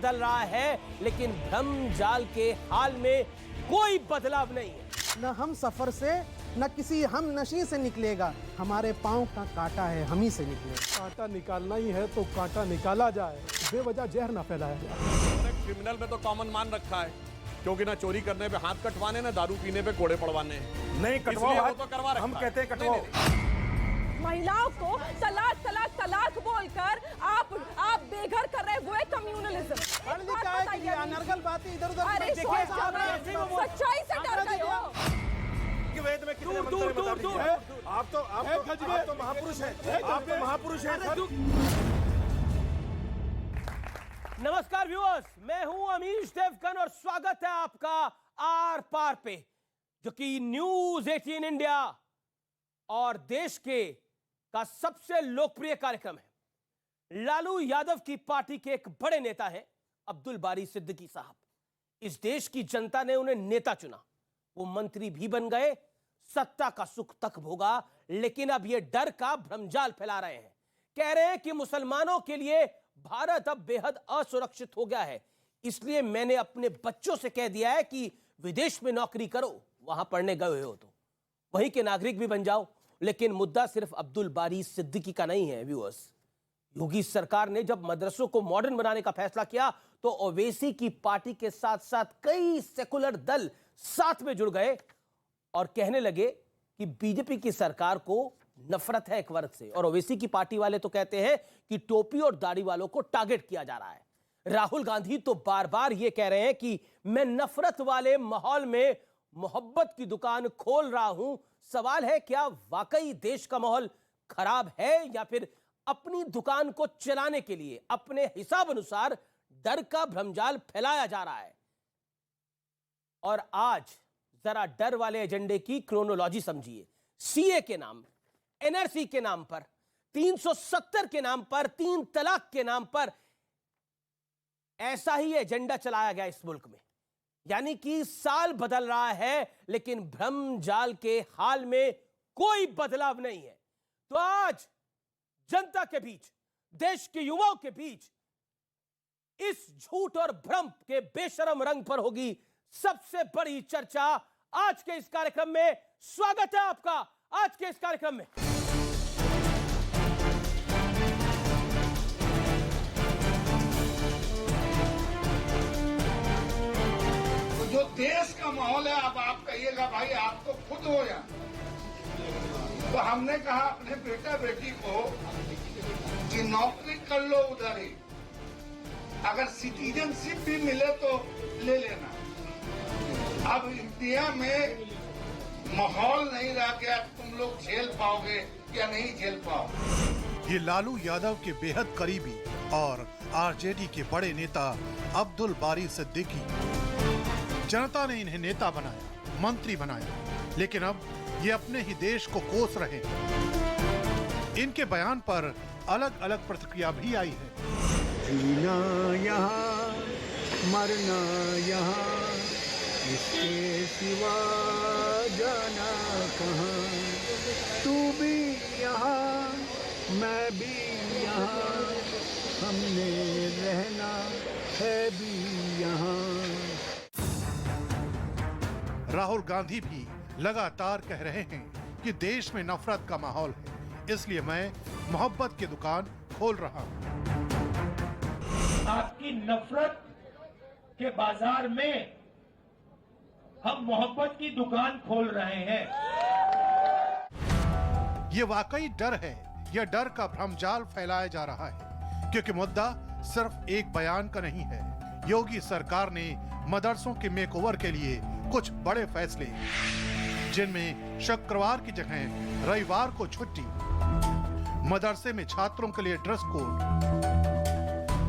बदल रहा है, लेकिन भ्रम जाल के हाल में कोई बदलाव नहीं है। न हम सफर से न किसी हम नशी से निकलेगा, हमारे पांव का कांटा है, हम ही से निकलेगा। कांटा निकालना ही है तो कांटा निकाला जाए, बेवजह जहर न फैलाया जाए। क्रिमिनल में तो कॉमन मान रखा है, क्योंकि ना चोरी करने पे हाथ कटवाने, ना दारू पीने पे कोड़े पड़वाने। नहीं कटवाओ, इसलिए वो तो करवा रखा हम है। कहते हैं कटवाओ। महिलाओं को तलाक तलाक तलाक बोलकर आप बेघर कर रहे हुए कम्युनलिज्म। पढ़ लिखा है कि ये अनर्गल बातें इधर उधर अरे सच्चाई से डर गए हो। वेद में कितने मंत्र बता दीजिए। आप तो महापुरुष हैं, आप तो महापुरुष हैं। नमस्कार व्यूअर्स, मैं हूं अमीश देवगन और स्वागत है आपका आर पार पे, जो कि न्यूज 18 इंडिया और देश के का सबसे लोकप्रिय कार्यक्रम है। लालू यादव की पार्टी के एक बड़े नेता हैं अब्दुल बारी सिद्दीकी साहब। इस देश की जनता ने उन्हें नेता चुना, वो मंत्री भी बन गए, सत्ता का सुख तक भोगा, लेकिन अब ये डर का भ्रमजाल फैला रहे हैं। कह रहे हैं कि मुसलमानों के लिए भारत अब बेहद असुरक्षित हो गया है, इसलिए मैंने अपने बच्चों से कह दिया है कि विदेश में नौकरी करो, वहां पढ़ने गए हो तो वहीं के नागरिक भी बन जाओ। लेकिन मुद्दा सिर्फ अब्दुल बारी सिद्दीकी का नहीं है व्यूअर्स। योगी सरकार ने जब मदरसों को मॉडर्न बनाने का फैसला किया तो ओवैसी की पार्टी के साथ साथ कई सेकुलर दल साथ में जुड़ गए और कहने लगे कि बीजेपी की सरकार को नफरत है एक वर्ग से, और ओवैसी की पार्टी वाले तो कहते हैं कि टोपी और दाढ़ी वालों को टारगेट किया जा रहा है। राहुल गांधी तो बार बार यह कह रहे हैं कि मैं नफरत वाले माहौल में मोहब्बत की दुकान खोल रहा हूं। सवाल है, क्या वाकई देश का माहौल खराब है या फिर अपनी दुकान को चलाने के लिए अपने हिसाब अनुसार डर का भ्रमजाल फैलाया जा रहा है? और आज जरा डर वाले एजेंडे की क्रोनोलॉजी समझिए। सीए के नाम, एनआरसी के नाम पर, 370 के नाम पर, 3 तलाक के नाम पर ऐसा ही एजेंडा चलाया गया इस मुल्क में। यानी कि साल बदल रहा है, लेकिन भ्रम जाल के हाल में कोई बदलाव नहीं है। तो आज जनता के बीच, देश के युवाओं के बीच इस झूठ और भ्रम के बेशरम रंग पर होगी सबसे बड़ी चर्चा आज के इस कार्यक्रम में। स्वागत है आपका आज के इस कार्यक्रम में। जो देश का माहौल है, अब आप कहिएगा भाई आप तो खुद हो या, तो हमने कहा अपने बेटा बेटी को कि नौकरी कर लो उधर ही, अगर सिटीजनशिप भी मिले तो ले लेना। अब इंडिया में माहौल नहीं रह गया, तुम लोग झेल पाओगे या नहीं झेल पाओगे। ये लालू यादव के बेहद करीबी और आरजेडी के बड़े नेता अब्दुल बारी सिद्दीकी। जनता ने इन्हें नेता बनाया, मंत्री बनाया, लेकिन अब ये अपने ही देश को कोस रहे हैं। इनके बयान पर अलग अलग प्रतिक्रिया भी आई है। जीना यहाँ, मरना यहाँ, इसके सिवा जाना कहाँ। तू भी यहाँ, मैं भी यहाँ, हमने रहना है भी यहाँ। राहुल गांधी भी लगातार कह रहे हैं कि देश में नफरत का माहौल है, इसलिए मैं मोहब्बत की दुकान खोल रहा हूं। आपकी नफरत के बाजार में हम मोहब्बत की दुकान खोल रहे हैं। ये वाकई डर है, यह डर का भ्रमजाल फैलाया जा रहा है, क्योंकि मुद्दा सिर्फ एक बयान का नहीं है। योगी सरकार ने मदरसों के मेकओवर के लिए कुछ बड़े फैसले, जिनमें शुक्रवार की जगह रविवार को छुट्टी, मदरसे में छात्रों के लिए ड्रेस कोड,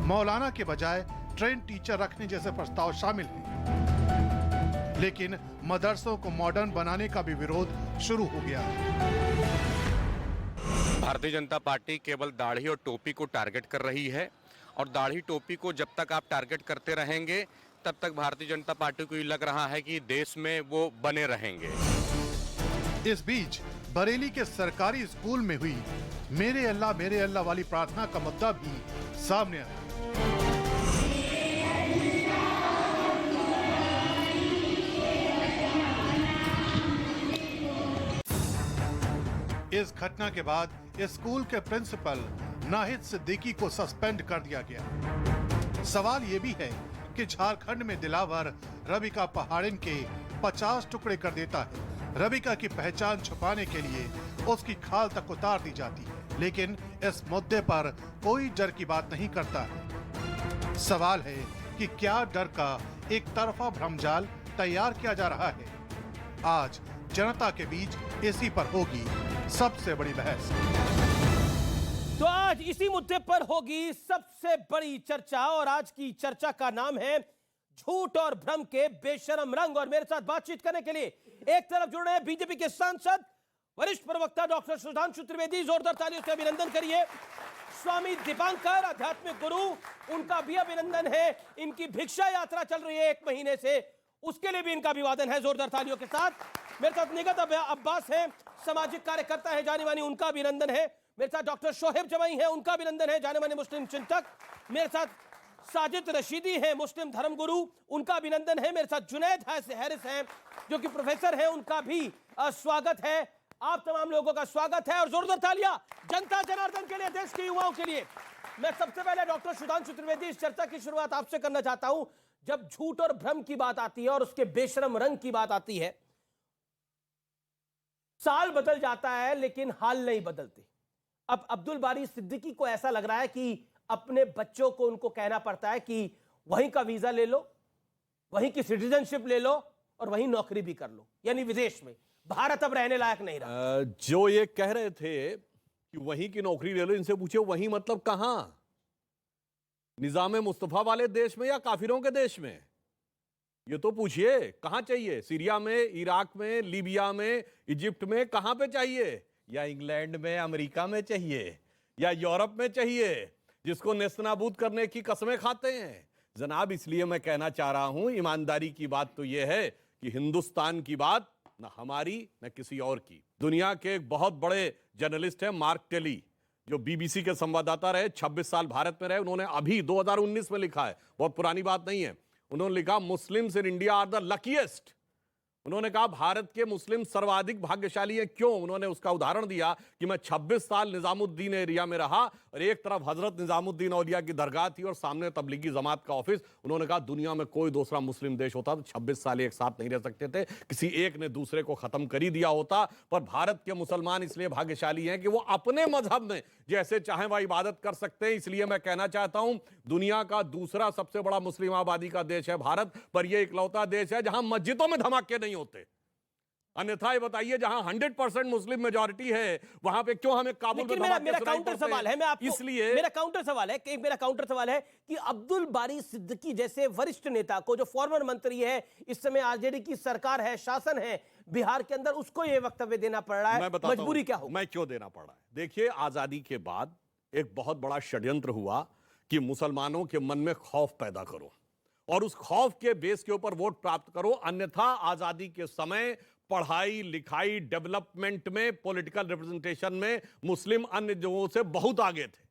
मौलाना के बजाय ट्रेन टीचर रखने जैसे प्रस्ताव शामिल हैं। लेकिन मदरसों को मॉडर्न बनाने का भी विरोध शुरू हो गया। भारतीय जनता पार्टी केवल दाढ़ी और टोपी को टारगेट कर रही है, और दाढ़ी टोपी को जब तक आप टारगेट करते रहेंगे तब तक भारतीय जनता पार्टी को ये लग रहा है कि देश में वो बने रहेंगे। इस बीच बरेली के सरकारी स्कूल में हुई मेरे अल्लाह वाली प्रार्थना का मुद्दा भी सामने आया। इस घटना के बाद स्कूल के प्रिंसिपल नाहिद सिद्दीकी को सस्पेंड कर दिया गया। सवाल ये भी है कि झारखंड में दिलावर रबिका पहाड़िन के 50 टुकड़े कर देता है। रबिका की पहचान छुपाने के लिए उसकी खाल तक उतार दी जाती है, लेकिन इस मुद्दे पर कोई डर की बात नहीं करता है। सवाल है कि क्या डर का एक तरफा भ्रमजाल तैयार किया जा रहा है? आज जनता के बीच इसी पर होगी सबसे बड़ी बहस। तो आज इसी मुद्दे पर होगी सबसे बड़ी चर्चा, और आज की चर्चा का नाम है झूठ और भ्रम के बेशरम रंग। और मेरे साथ बातचीत करने के लिए एक तरफ जुड़ रहे हैं बीजेपी के सांसद वरिष्ठ प्रवक्ता डॉक्टर सुधांशु त्रिवेदी, जोरदार तालियों से अभिनंदन करिए। स्वामी दीपांकर आध्यात्मिक गुरु, उनका भी अभिनंदन है। इनकी भिक्षा यात्रा चल रही है 1 महीने से, उसके लिए भी इनका अभिवादन है जोरदार तालियों के साथ। मेरे साथ निगत अब्बास है, सामाजिक कार्यकर्ता है जानी मानी, उनका अभिनंदन है। मेरे साथ डॉक्टर शोहेब जमाई है, उनका अभिनंदन है, जाने माने मुस्लिम चिंतक। मेरे साथ साजिद रशीदी है, मुस्लिम धर्मगुरु, उनका अभिनंदन है। मेरे साथ जुनैद हैरिस हैं, जो कि प्रोफेसर हैं, उनका भी स्वागत है। आप तमाम लोगों का स्वागत है और जोरदार तालियां जनता जनार्दन के लिए, देश के युवाओं के लिए। मैं सबसे पहले डॉक्टर सुधांशु त्रिवेदी, इस चर्चा की शुरुआत आपसे करना चाहता हूं। जब झूठ और भ्रम की बात आती है और उसके बेशरम रंग की बात आती है, साल बदल जाता है लेकिन हाल नहीं बदलते। अब अब्दुल बारी सिद्दीकी को ऐसा लग रहा है कि अपने बच्चों को उनको कहना पड़ता है कि वहीं का वीजा ले लो, वहीं की सिटीजनशिप ले लो और वहीं नौकरी भी कर लो, यानी विदेश में। भारत अब रहने लायक नहीं रहा। जो ये कह रहे थे कि वहीं की नौकरी ले लो, इनसे पूछे वहीं मतलब कहां? निजाम मुस्तफा वाले देश में या काफिरों के देश में? ये तो पूछिए, कहां चाहिए? सीरिया में, इराक में, लीबिया में, इजिप्ट में, कहां पे चाहिए? या इंग्लैंड में, अमेरिका में चाहिए, या यूरोप में चाहिए, जिसको नेस्तनाबूद करने की कसमें खाते हैं? जनाब, इसलिए मैं कहना चाह रहा हूं, ईमानदारी की बात तो यह है कि हिंदुस्तान की बात न हमारी न किसी और की। दुनिया के एक बहुत बड़े जर्नलिस्ट हैं मार्क टेली, जो बीबीसी के संवाददाता रहे, 26 साल भारत में रहे। उन्होंने अभी 2019 में लिखा है, बहुत पुरानी बात नहीं है, उन्होंने लिखा Muslims in India are the luckiest. उन्होंने कहा भारत के मुस्लिम सर्वाधिक भाग्यशाली हैं। क्यों? उन्होंने उसका उदाहरण दिया कि मैं 26 साल निजामुद्दीन एरिया में रहा और एक तरफ हजरत निजामुद्दीन औलिया की दरगाह थी और सामने तबलीगी जमात का ऑफिस। उन्होंने कहा दुनिया में कोई दूसरा मुस्लिम देश होता तो 26 साल एक साथ नहीं रह सकते थे, किसी एक ने दूसरे को खत्म कर ही दिया होता। पर भारत के मुसलमान इसलिए भाग्यशाली हैं कि वो अपने मजहब में जैसे चाहे वह इबादत कर सकते हैं। इसलिए मैं कहना चाहता हूं, दुनिया का दूसरा सबसे बड़ा मुस्लिम आबादी का देश है भारत, पर यह इकलौता देश है जहां मस्जिदों में धमाके नहीं होते। अन्यथा ये बताइए, जहां 100% मुस्लिम मेजॉरिटी है वहां पे क्यों हमें काबुल में धमाके? मेरा काउंटर सवाल है, मैं आपको इसलिए मेरा काउंटर सवाल है कि अब्दुल बारी सिद्दीकी जैसे वरिष्ठ नेता को, जो फॉर्मर मंत्री है, इस समय आरजेडी की सरकार है, शासन है बिहार के अंदर, उसको ये वक्तव्य देना पड़ रहा है, मजबूरी क्या हो? मैं क्यों देना पड़ रहा है? देखिए, आजादी के बाद एक बहुत बड़ा षड्यंत्र हुआ कि मुसलमानों के मन में खौफ पैदा करो और उस खौफ के बेस के ऊपर वोट प्राप्त करो। अन्यथा आजादी के समय पढ़ाई लिखाई, डेवलपमेंट में, पॉलिटिकल रिप्रेजेंटेशन में मुस्लिम अन्य जगहों से बहुत आगे थे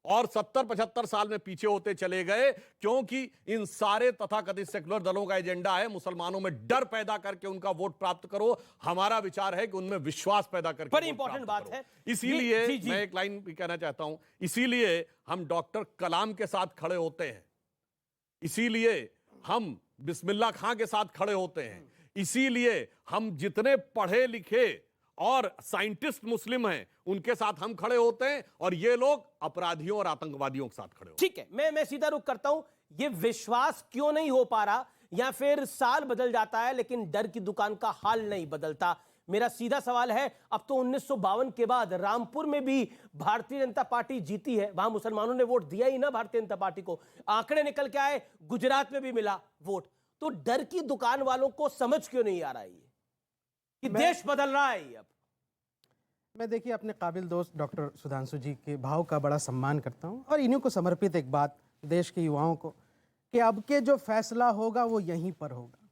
और 70-75 साल में पीछे होते चले गए, क्योंकि इन सारे तथाकथित सेकुलर दलों का एजेंडा है मुसलमानों में डर पैदा करके उनका वोट प्राप्त करो। हमारा विचार है कि उनमें विश्वास पैदा करके बड़ी इंपॉर्टेंट बात है। इसीलिए मैं एक लाइन भी कहना चाहता हूं, इसीलिए हम डॉक्टर कलाम के साथ खड़े होते हैं, इसीलिए हम बिस्मिल्लाह खां के साथ खड़े होते हैं, इसीलिए हम जितने पढ़े लिखे और साइंटिस्ट मुस्लिम हैं उनके साथ हम खड़े होते हैं और ये लोग अपराधियों और आतंकवादियों के साथ खड़े होते हैं। ठीक है, मैं सीधा रुख करता हूं। ये विश्वास क्यों नहीं हो पा रहा, या फिर साल बदल जाता है लेकिन डर की दुकान का हाल नहीं बदलता? मेरा सीधा सवाल है, अब तो 1952 के बाद रामपुर में भी भारतीय जनता पार्टी जीती है, वहां मुसलमानों ने वोट दिया ही ना भारतीय जनता पार्टी को, आंकड़े निकल के आए, गुजरात में भी मिला वोट। तो डर की दुकान वालों को समझ क्यों नहीं आ रहा है कि देश बदल रहा है? अब मैं देखिए अपने काबिल दोस्त डॉक्टर सुधांशु जी के भाव का बड़ा सम्मान करता हूं और इन्हीं को समर्पित एक बात देश के युवाओं को, कि अब के जो फैसला होगा वो यहीं पर होगा,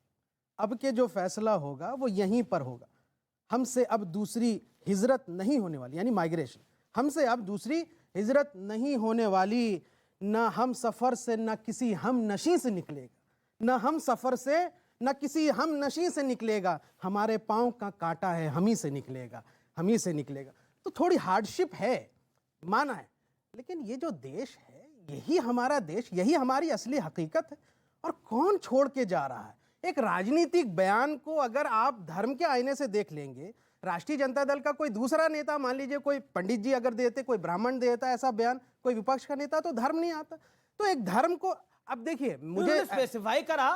अब के जो फैसला होगा वो यहीं पर होगा। हमसे अब दूसरी हिजरत नहीं होने वाली, यानी माइग्रेशन, हमसे अब दूसरी हिजरत नहीं होने वाली। न हम सफ़र से न किसी हम नशी से निकलेगा, न हम सफ़र से न किसी हम नशी से निकलेगा, हमारे पाँव का कांटा है हम ही से निकलेगा, हम ही से निकलेगा। तो थोड़ी हार्डशिप है, माना है, लेकिन ये जो देश है यही हमारा देश, यही हमारी असली हकीकत है। और कौन छोड़ के जा रहा है? एक राजनीतिक बयान को अगर आप धर्म के आईने से देख लेंगे, राष्ट्रीय जनता दल का कोई दूसरा नेता, मान लीजिए कोई पंडित जी अगर देते, कोई ब्राह्मण देता ऐसा बयान, कोई विपक्ष का नेता, तो धर्म नहीं आता। तो एक धर्म को, अब देखिए मुझे स्पेसिफाई करा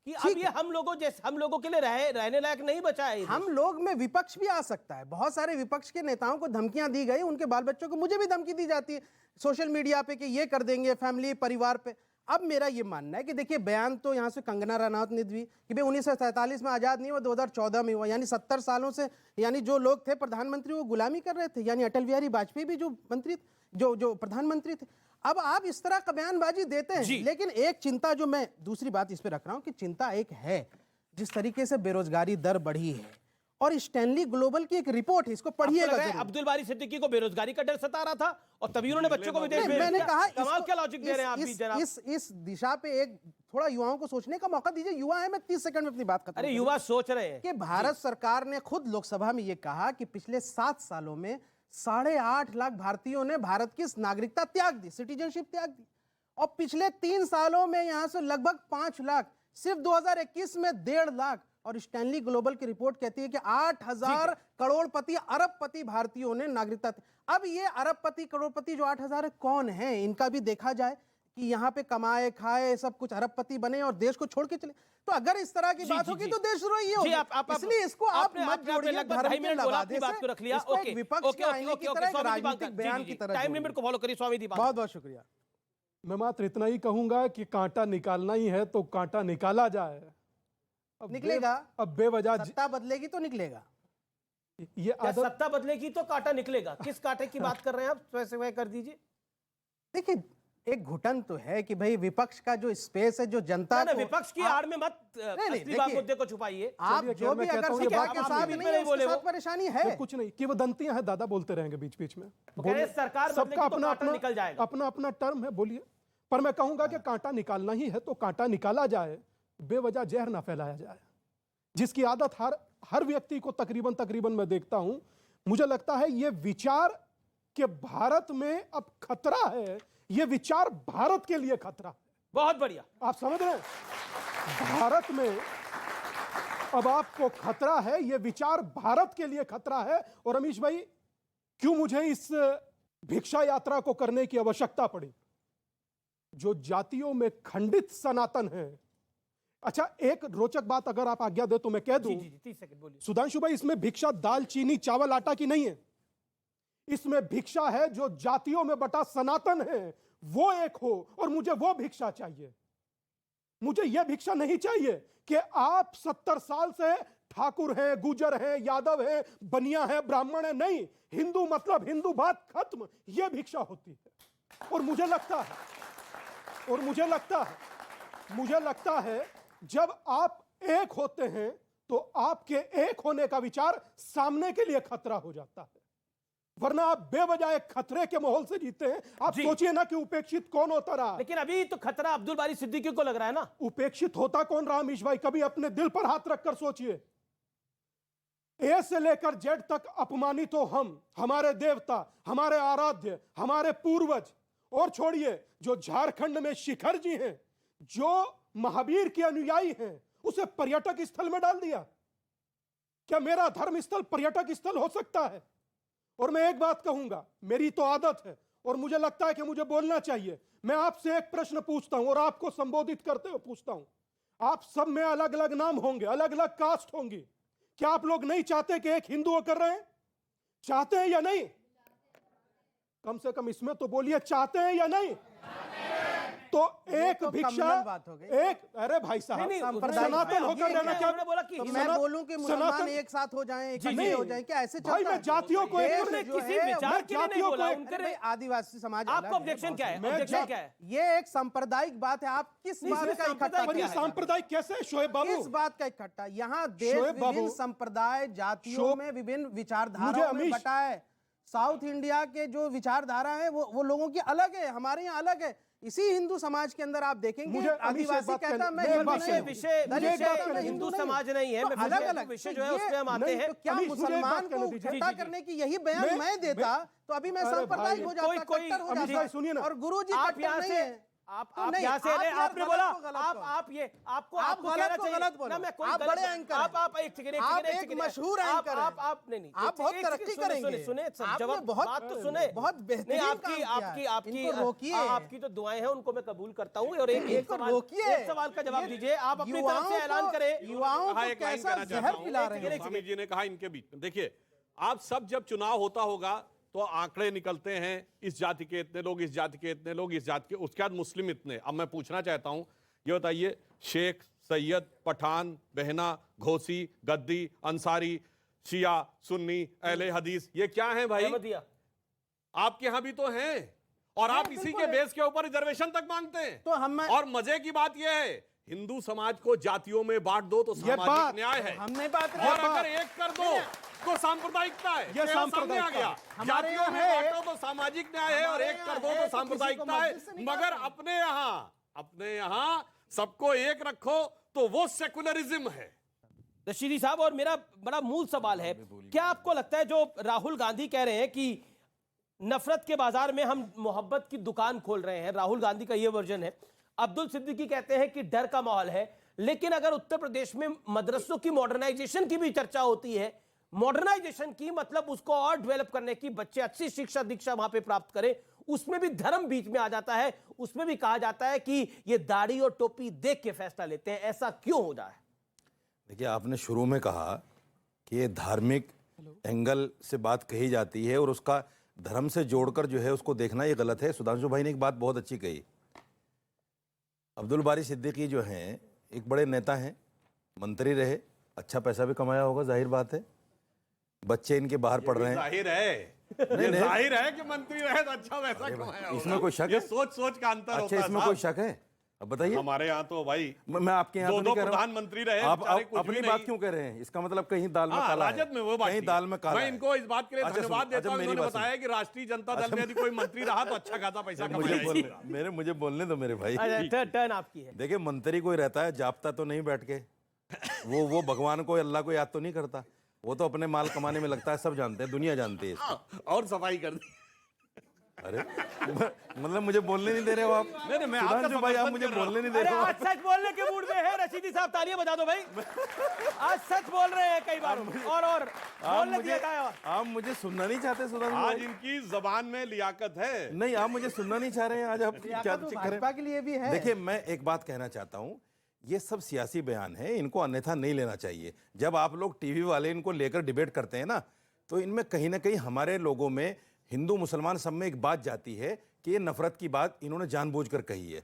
कि अब ये हम लोगों के लिए रहने लायक नहीं बचा है। हम लोग में विपक्ष भी आ सकता है। बहुत सारे विपक्ष के नेताओं को धमकियां दी गई, उनके बाल बच्चों को, मुझे भी धमकी दी जाती है सोशल मीडिया पे कि ये कर देंगे फैमिली परिवार पे। अब मेरा ये मानना है कि देखिए बयान तो यहाँ से कंगना रनौत ने दी कि भाई 1947 में आज़ाद नहीं हुआ, 2014 में हुआ, यानी 70 सालों से यानी जो लोग थे प्रधानमंत्री वो गुलामी कर रहे थे। यानी अटल बिहारी वाजपेयी भी जो मंत्री जो प्रधानमंत्री थे। अब आप इस तरह का बयानबाजी देते हैं, लेकिन एक चिंता जो मैं दूसरी बात इस पे रख रहा हूं कि चिंता एक है, जिस तरीके से बेरोजगारी दर बढ़ी है, और स्टैनली ग्लोबल की एक रिपोर्ट है, इसको पढ़िएगा। अब्दुल बारी सिद्दीकी को बेरोजगारी का डर सता रहा था और तभी उन्होंने बच्चों को विदेश भेज दिया। मैंने कहा कमाल क्या लॉजिक दे रहे हैं आप भी जनाब। इस दिशा पे एक थोड़ा युवाओं को सोचने का मौका दीजिए। युवा है, मैं 30 सेकंड में अपनी बात खत्म। अरे युवा सोच रहे हैं कि भारत सरकार ने खुद लोकसभा में ये कहा कि पिछले 7 सालों में 8.5 लाख भारतीयों ने भारत की नागरिकता त्याग दी, सिटीजनशिप त्याग दी, और पिछले 3 सालों में यहां से लगभग 5 लाख, सिर्फ 2021 में 1.5 लाख। और स्टैनली ग्लोबल की रिपोर्ट कहती है कि 8,000 करोड़पति अरबपति भारतीयों ने नागरिकता। अब ये अरबपति करोड़पति जो 8,000 है, कौन है? इनका भी देखा जाए कि यहाँ पे कमाए खाए सब कुछ अरबपति बने और देश को छोड़ के चले। तो अगर इस तरह की बात होगी तो देशद्रोही ये होगी। इसलिए इसको आप मत जोड़िए धर्म के लबादे से, इसको एक विपक्ष के आईने की तरह, एक राजनीतिक बयान की तरह। टाइम लिमिट को फॉलो करिए स्वामी जी। बहुत बहुत शुक्रिया। मैं मात्र इतना ही कहूंगा कि कांटा निकालना ही है तो कांटा निकाला जाए। निकलेगा, अब बेवजह सत्ता बदलेगी तो निकलेगा। ये सत्ता बदलेगी तो कांटा निकलेगा। किस कांटे की बात कर रहे हैं आप, स्पेसिफाई कर दीजिए। देखिए एक घुटन तो है कि भाई विपक्ष का जो स्पेस है, जो जनता को, विपक्ष की आड़ में मत असली मुद्दे को छुपाइए। आप जो भी अगर सत्ता के साथ नहीं है, उसके साथ परेशानी है। कुछ नहीं, किंवदंतियां हैं, दादा बोलते रहेंगे बीच बीच में। सरकार सबका अपना अपना टर्म है, बोलिए। पर मैं कहूंगा कि कांटा निकालना ही है तो कांटा निकाला जाए, बेवजह जहर ना फैलाया जाए, जिसकी आदत हर व्यक्ति को तकरीबन मैं देखता हूं। मुझे लगता है ये विचार कि भारत में अब खतरा है, ये विचार भारत के लिए खतरा है। बहुत बढ़िया, आप समझ रहे हैं? भारत में अब आपको खतरा है, ये विचार भारत के लिए खतरा है। और अमीश भाई, क्यों मुझे इस भिक्षा यात्रा को करने की आवश्यकता पड़ी? जो जातियों में खंडित सनातन है। अच्छा, एक रोचक बात अगर आप आज्ञा दे तो मैं कह दूं। 30 सेकंड बोलिए। सुधांशु भाई, इसमें भिक्षा दाल चीनी चावल आटा की नहीं है। इसमें भिक्षा है जो जातियों में बटा सनातन है वो एक हो, और मुझे वो भिक्षा चाहिए। मुझे यह भिक्षा नहीं चाहिए कि आप 70 साल से ठाकुर हैं, गुजर हैं, यादव हैं, बनिया हैं, ब्राह्मण हैं। नहीं, हिंदू मतलब हिंदू, बात खत्म। यह भिक्षा होती है। और मुझे लगता है जब आप एक होते हैं तो आपके एक होने का विचार सामने के लिए खतरा हो जाता है, वरना आप बेवजह एक खतरे के माहौल से जीते हैं। आप सोचिए ना कि उपेक्षित कौन होता रहा। लेकिन अभी तो खतरा अब्दुल बारी सिद्दीकी को लग रहा है ना। उपेक्षित होता कौन रहा अमीश भाई? कभी अपने दिल पर हाथ रखकर सोचिए। ए से लेकर जेड तक अपमानित हो हम, हमारे देवता, हमारे आराध्य, हमारे पूर्वज। और छोड़िए, जो झारखंड में शिखर जी हैं, जो महावीर के अनुयायी हैं, उसे पर्यटक स्थल में डाल दिया। क्या मेरा धर्म स्थल पर्यटक स्थल हो सकता है? और मैं एक बात कहूंगा, मेरी तो आदत है और मुझे लगता है कि मुझे बोलना चाहिए। मैं आपसे एक प्रश्न पूछता हूं और आपको संबोधित करते हुए पूछता हूं। आप सब में अलग अलग नाम होंगे, अलग अलग कास्ट होंगी। क्या आप लोग नहीं चाहते कि एक हिंदू कर रहे हैं? चाहते हैं या नहीं? कम से कम इसमें तो बोलिए, चाहते हैं या नहीं? तो एक भिक्षा, एक, अरे भाई साहब, सनातन होकर रहना क्या? तो मैं बोलूं कि मुसलमान एक साथ हो जाएं, इकट्ठे हो जाएं, क्या ऐसे चलता है? भाई मैं जातियों को आदिवासी समाज, आपको ऑब्जेक्शन क्या है? ऑब्जेक्शन क्या है? ये एक सांप्रदायिक बात है। आप किस बात का इकट्ठा? ये सांप्रदायिक कैसे है शोएब बाबू? किस बात का इकट्ठा? यहाँ देश विभिन्न संप्रदाय, जातियों में विभिन्न विचारधाराओं में बटा है। साउथ इंडिया के जो विचारधारा है वो लोगों की अलग है, हमारे यहाँ अलग है। इसी हिंदू समाज के अंदर आप देखेंगे मुझे अमीश एक आदिवासी बात कहता कहने- मैं मैं एक हिंदू बात नहीं कहना- हूं, विषय दलित एक बात कहता कहने मैं दीजिए। हिंदू हिंदू नहीं हूं। समाज नहीं है, तो मैं अलग अलग विषय जो है उस पे हम आते नहीं, हैं। तो क्या अमीश, मुझे एक मुसलमान बात कहने को दीजिए। इकट्ठा करने की यही बयान मैं- मैं देता तो अभी मैं अरे सांप्रदायिक भाई, हो जाता, कोई- कट्टर हो अमीश जाता। भाई सुनिए ना। और गुरुजी आप कट्टर यहाँ नहीं से है। आप तो नहीं, यहाँ से आप ले, यार आपने गलत बोला को गलत आप कहो। ये आपको आप आपको गलत कहना को चाहिए गलत बोलो। ना, मैं कोई आप गलत- बड़े एंकर हैं। आप एक सेकंड आप एक मशहूर एंकर हैं। आप नहीं आप बहुत तरक्की करेंगे। सुने आपने जवाब बहुत- बात तो सुने बहुत बेहतरीन नहीं, काम आपकी किया आपकी है। आपकी इनको रोकिए। आपकी तो दुआएं हैं, उनको मैं कबूल करता हूँ। और एक इनको रोकिए। एक सवाल का जवाब दीजिए, आप अपनी तरफ युवाओं से ऐलान को- करें। युवाओं कहा को एक लाइन कैसा कहना चाहता जहर हूं। पिला रहे हैं। स्वामी जी ने कहा इनके बीच में, देखिए आप सब जब चुनाव होता होगा तो आंकड़े निकलते हैं, इस जाति के इतने लोग, इस जाति के इतने लोग, इस जाति के, उसके बाद मुस्लिम इतने। अब मैं पूछना चाहता हूं, ये बताइए शेख, सैयद, पठान, बहना, घोसी, गद्दी, अंसारी, शिया, सुन्नी, अहले हदीस, ये क्या है भाई? अहमदिया। आपके यहां भी तो हैं, और आप इसी बिल्कुल के है। बेस के ऊपर रिजर्वेशन तक मांगते हैं। तो हम और मजे की बात यह है, हिंदू समाज को जातियों में बांट दो तो सामाजिक बात- न्याय है, हम नहीं बात और अगर एक कर दो तो सांप्रदायिकता है। ये मेरा सामने आ सांप्रदायिकता गया, है। जातियों में यहाँ है- बांटो तो सामाजिक न्याय है, और हमारे एक कर यहाँ दो है तो तो किसी को सांप्रदायिकता है। मस्जिद से निकाल मगर दो। अपने यहाँ सबको एक रखो तो वो सेकुलरिज्म है। रशीदी साहब, और मेरा बड़ा मूल सवाल है, क्या आपको लगता है जो राहुल गांधी कह रहे हैं कि नफरत के बाजार में हम मोहब्बत की दुकान खोल रहे हैं, राहुल गांधी का ये वर्जन है। अब्दुल सिद्दीकी कहते हैं कि डर का माहौल है। लेकिन अगर उत्तर प्रदेश में मदरसों की मॉडर्नाइजेशन की भी चर्चा होती है, मॉडर्नाइजेशन की मतलब उसको और डेवलप करने की, बच्चे अच्छी शिक्षा दीक्षा वहां पे प्राप्त करें, उसमें भी धर्म बीच में आ जाता है। उसमें भी कहा जाता है कि ये दाढ़ी और टोपी देख के फैसला लेते हैं। ऐसा क्यों हो रहा है? देखिए, आपने शुरू में कहा कि ये धार्मिक एंगल से बात कही जाती है और उसका धर्म से जोड़कर जो है उसको देखना ये गलत है। सुधांशु भाई ने एक बात बहुत अच्छी कही। अब्दुल बारी सिद्दीकी जो हैं एक बड़े नेता हैं, मंत्री रहे, अच्छा पैसा भी कमाया होगा, जाहिर बात है। बच्चे इनके बाहर पढ़ रहे हैं। जाहिर है, ये जाहिर है कि मंत्री रहे तो अच्छा वैसा कमाया होगा। इसमें कोई शक ये है? सोच का अंतर होता अच्छा, है इसमें कोई शक है? अब बताइए। हमारे यहाँ तो भाई मैं आपके यहाँ तो दो नहीं कह रहा हूं। प्रधानमंत्री रहे, आप बेचारे कुछ अपनी भी बात नहीं। क्यों कह रहे हैं? इसका मतलब कहीं दाल में हाँ, काला है, राजद में वो बात कहीं थी। दाल में काला मैं है। इनको इस बात के लिए अच्छा, धन्यवाद सुनो, देता हूं, अच्छा, इन्होंने मेरी बात बताया कि राष्ट्रीय जनता दल में यदि कोई मंत्री रहा तो अच्छा खासा पैसा कमाया। मुझे बोलने दो मेरे भाई। टर्न आपकी है। देखिए, मंत्री कोई रहता है जापता तो नहीं बैठ के, वो भगवान को, अल्लाह को याद तो नहीं करता, वो तो अपने माल कमाने में लगता है। सब जानते हैं, दुनिया जानती है इसको। और सफाई कर दी। अरे मतलब मुझे बोलने नहीं दे रहे हो आप? नहीं, मैं आपका सुधांशु भाई, आप समर्थन मुझे कर रहा बोलने नहीं दे अरे रहे हो। आज सच बोलने के मूड में है रशीदी साहब, तालियां बजा दो भाई। आज सच बोल रहे हैं कई बार, और आप बोलने दिया था। आप मुझे सुनना नहीं चाहते सुधांशु आज भाई? इनकी जबान में लियाकत है। नहीं, आप मुझे सुनना नहीं चाह रहे हैं आज। आप क्या तो चेक करें? भाजपा के लिए भी है। देखिए, मैं एक बात कहना चाहता हूं, ये सब सियासी बयान है, इनको अन्यथा नहीं लेना चाहिए। जब आप लोग टीवी वाले इनको लेकर डिबेट करते हैं ना, तो इनमें कहीं ना कहीं हमारे लोगों में, हिंदू मुसलमान सब में एक बात जाती है कि ये नफरत की बात इन्होंने जानबूझकर कही है।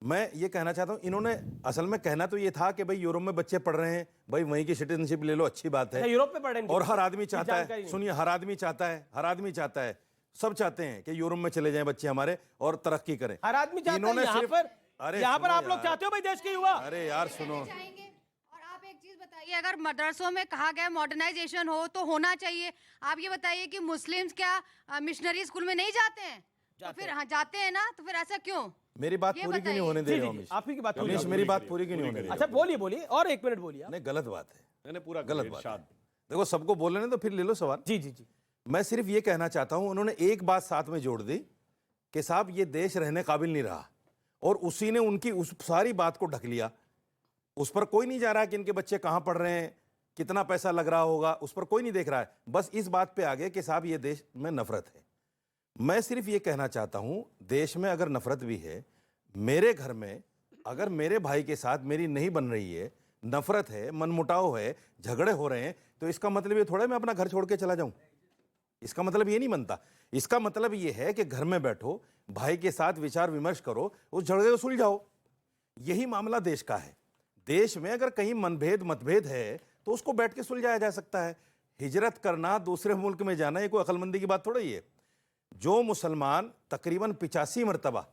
मैं ये कहना चाहता हूं, इन्होंने असल में कहना तो ये था कि भाई यूरोप में बच्चे पढ़ रहे हैं, भाई वहीं की सिटीजनशिप ले लो, अच्छी बात है। यूरोप में पढ़ रहे हैं और हर आदमी चाहता जानकारी है, नहीं। सुनिए, हर आदमी चाहता है, सब चाहते हैं कि यूरोप में चले जाएं बच्चे हमारे और तरक्की करें। हर आदमी चाहता है। इन्होंने यहाँ सिर्फ- पर अरे यहाँ पर सुनो आप लोग यार। चाहते हो भाई देश के युवा? अरे यार सुनो, चाहेंगे। और आप एक चीज बताइए, अगर मदरसों में कहा गया मॉडर्नाइजेशन हो तो होना चाहिए। आप ये बताइए कि मुस्लिम्स क्या मिशनरी स्कूल में नहीं जाते हैं? तो फिर हाँ जाते हैं ना, तो फिर ऐसा क्यों? मेरी बात ये पूरी क्यों नहीं बताइए। होने दे रहे हो? जी, आपकी की बात पूरी रमेश, होगी। मेरी बात पूरी क्यों नहीं होने दे रहे अच्छा बोलिए और 1 मिनट बोलिए। हो? नहीं, गलत बात है, मैंने पूरा गलत बात है। देखो, सबको बोलने तो फिर ले लो सवाल। जी जी जी। मैं सिर्फ ये कहना चाहता हूं, उन्होंने एक बात साथ में जोड़ दी कि साहब ये देश रहने काबिल नहीं रहा, और उसी ने उनकी उस सारी बात को ढक लिया। उस पर कोई नहीं जा रहा कि इनके बच्चे कहाँ पढ़ रहे हैं, कितना पैसा लग रहा होगा, उस पर कोई नहीं देख रहा है। बस इस बात पे आ गए कि साहब ये देश में नफरत है। मैं सिर्फ ये कहना चाहता हूं, देश में अगर नफरत भी है, मेरे घर में अगर मेरे भाई के साथ मेरी नहीं बन रही है, नफरत है, मनमुटाव है, झगड़े हो रहे हैं, तो इसका मतलब ये थोड़ा मैं अपना घर छोड़ के चला जाऊं। इसका मतलब ये नहीं बनता। इसका मतलब ये है कि घर में बैठो, भाई के साथ विचार विमर्श करो, उस झगड़े को सुलझाओ। यही मामला देश का है। देश में अगर कहीं मतभेद है तो उसको बैठ के सुलझाया जा सकता है। हिजरत करना, दूसरे मुल्क में जाना, ये कोई अक्लमंदी की बात थोड़ा ही है। जो मुसलमान तकरीबन 85 मरतबा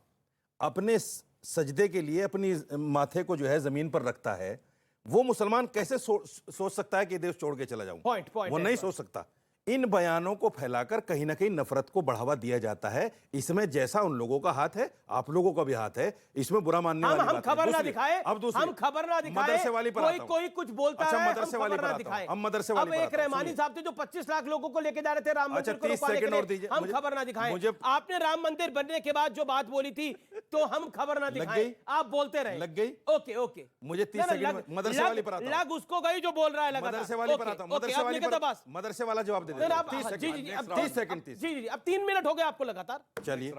अपने सजदे के लिए अपनी माथे को जो है जमीन पर रखता है, वो मुसलमान कैसे सोच सकता है कि देश छोड़ के चला जाऊं? पॉइंट वो नहीं सोच सकता। इन बयानों को फैलाकर कहीं ना कहीं नफरत को बढ़ावा दिया जाता है। इसमें जैसा उन लोगों का हाथ है, आप लोगों का भी हाथ है, इसमें बुरा मानने वाली बात हम खबर ना दूसरी, दिखाए, अब दूसरी, हम खबर ना दिखाए, मदरसे वाली पर आता हूं। कोई कुछ बोलता अच्छा, है, मदरसे हम वाली खबर पर ना आता हूं। दिखाए। हम मदरसे वाली अब पर एक आता हूं। रहमानी साहब थे जो 25 लाख लोगों को लेके जा रहे थे राम मंदिर को रुकवाने के लिए, हम खबर ना दिखाए। आपने राम मंदिर बनने के बाद जो बात बोली थी तो हम खबर ना दिखाए, आप बोलते रहे। लग गई? ओके ओके, मुझे 30 सेकंड मदरसे वाली पर आता हूं। लग उसको गई जो बोल रहा है लगातार। मदरसे वाली पर आता हूं। मदरसे वाली पर, मदरसे वाला जवाब दे दे। 30 सेकंड, 30 सेकंड, जी, अब 3 मिनट हो गए आपको लगातार। चलिए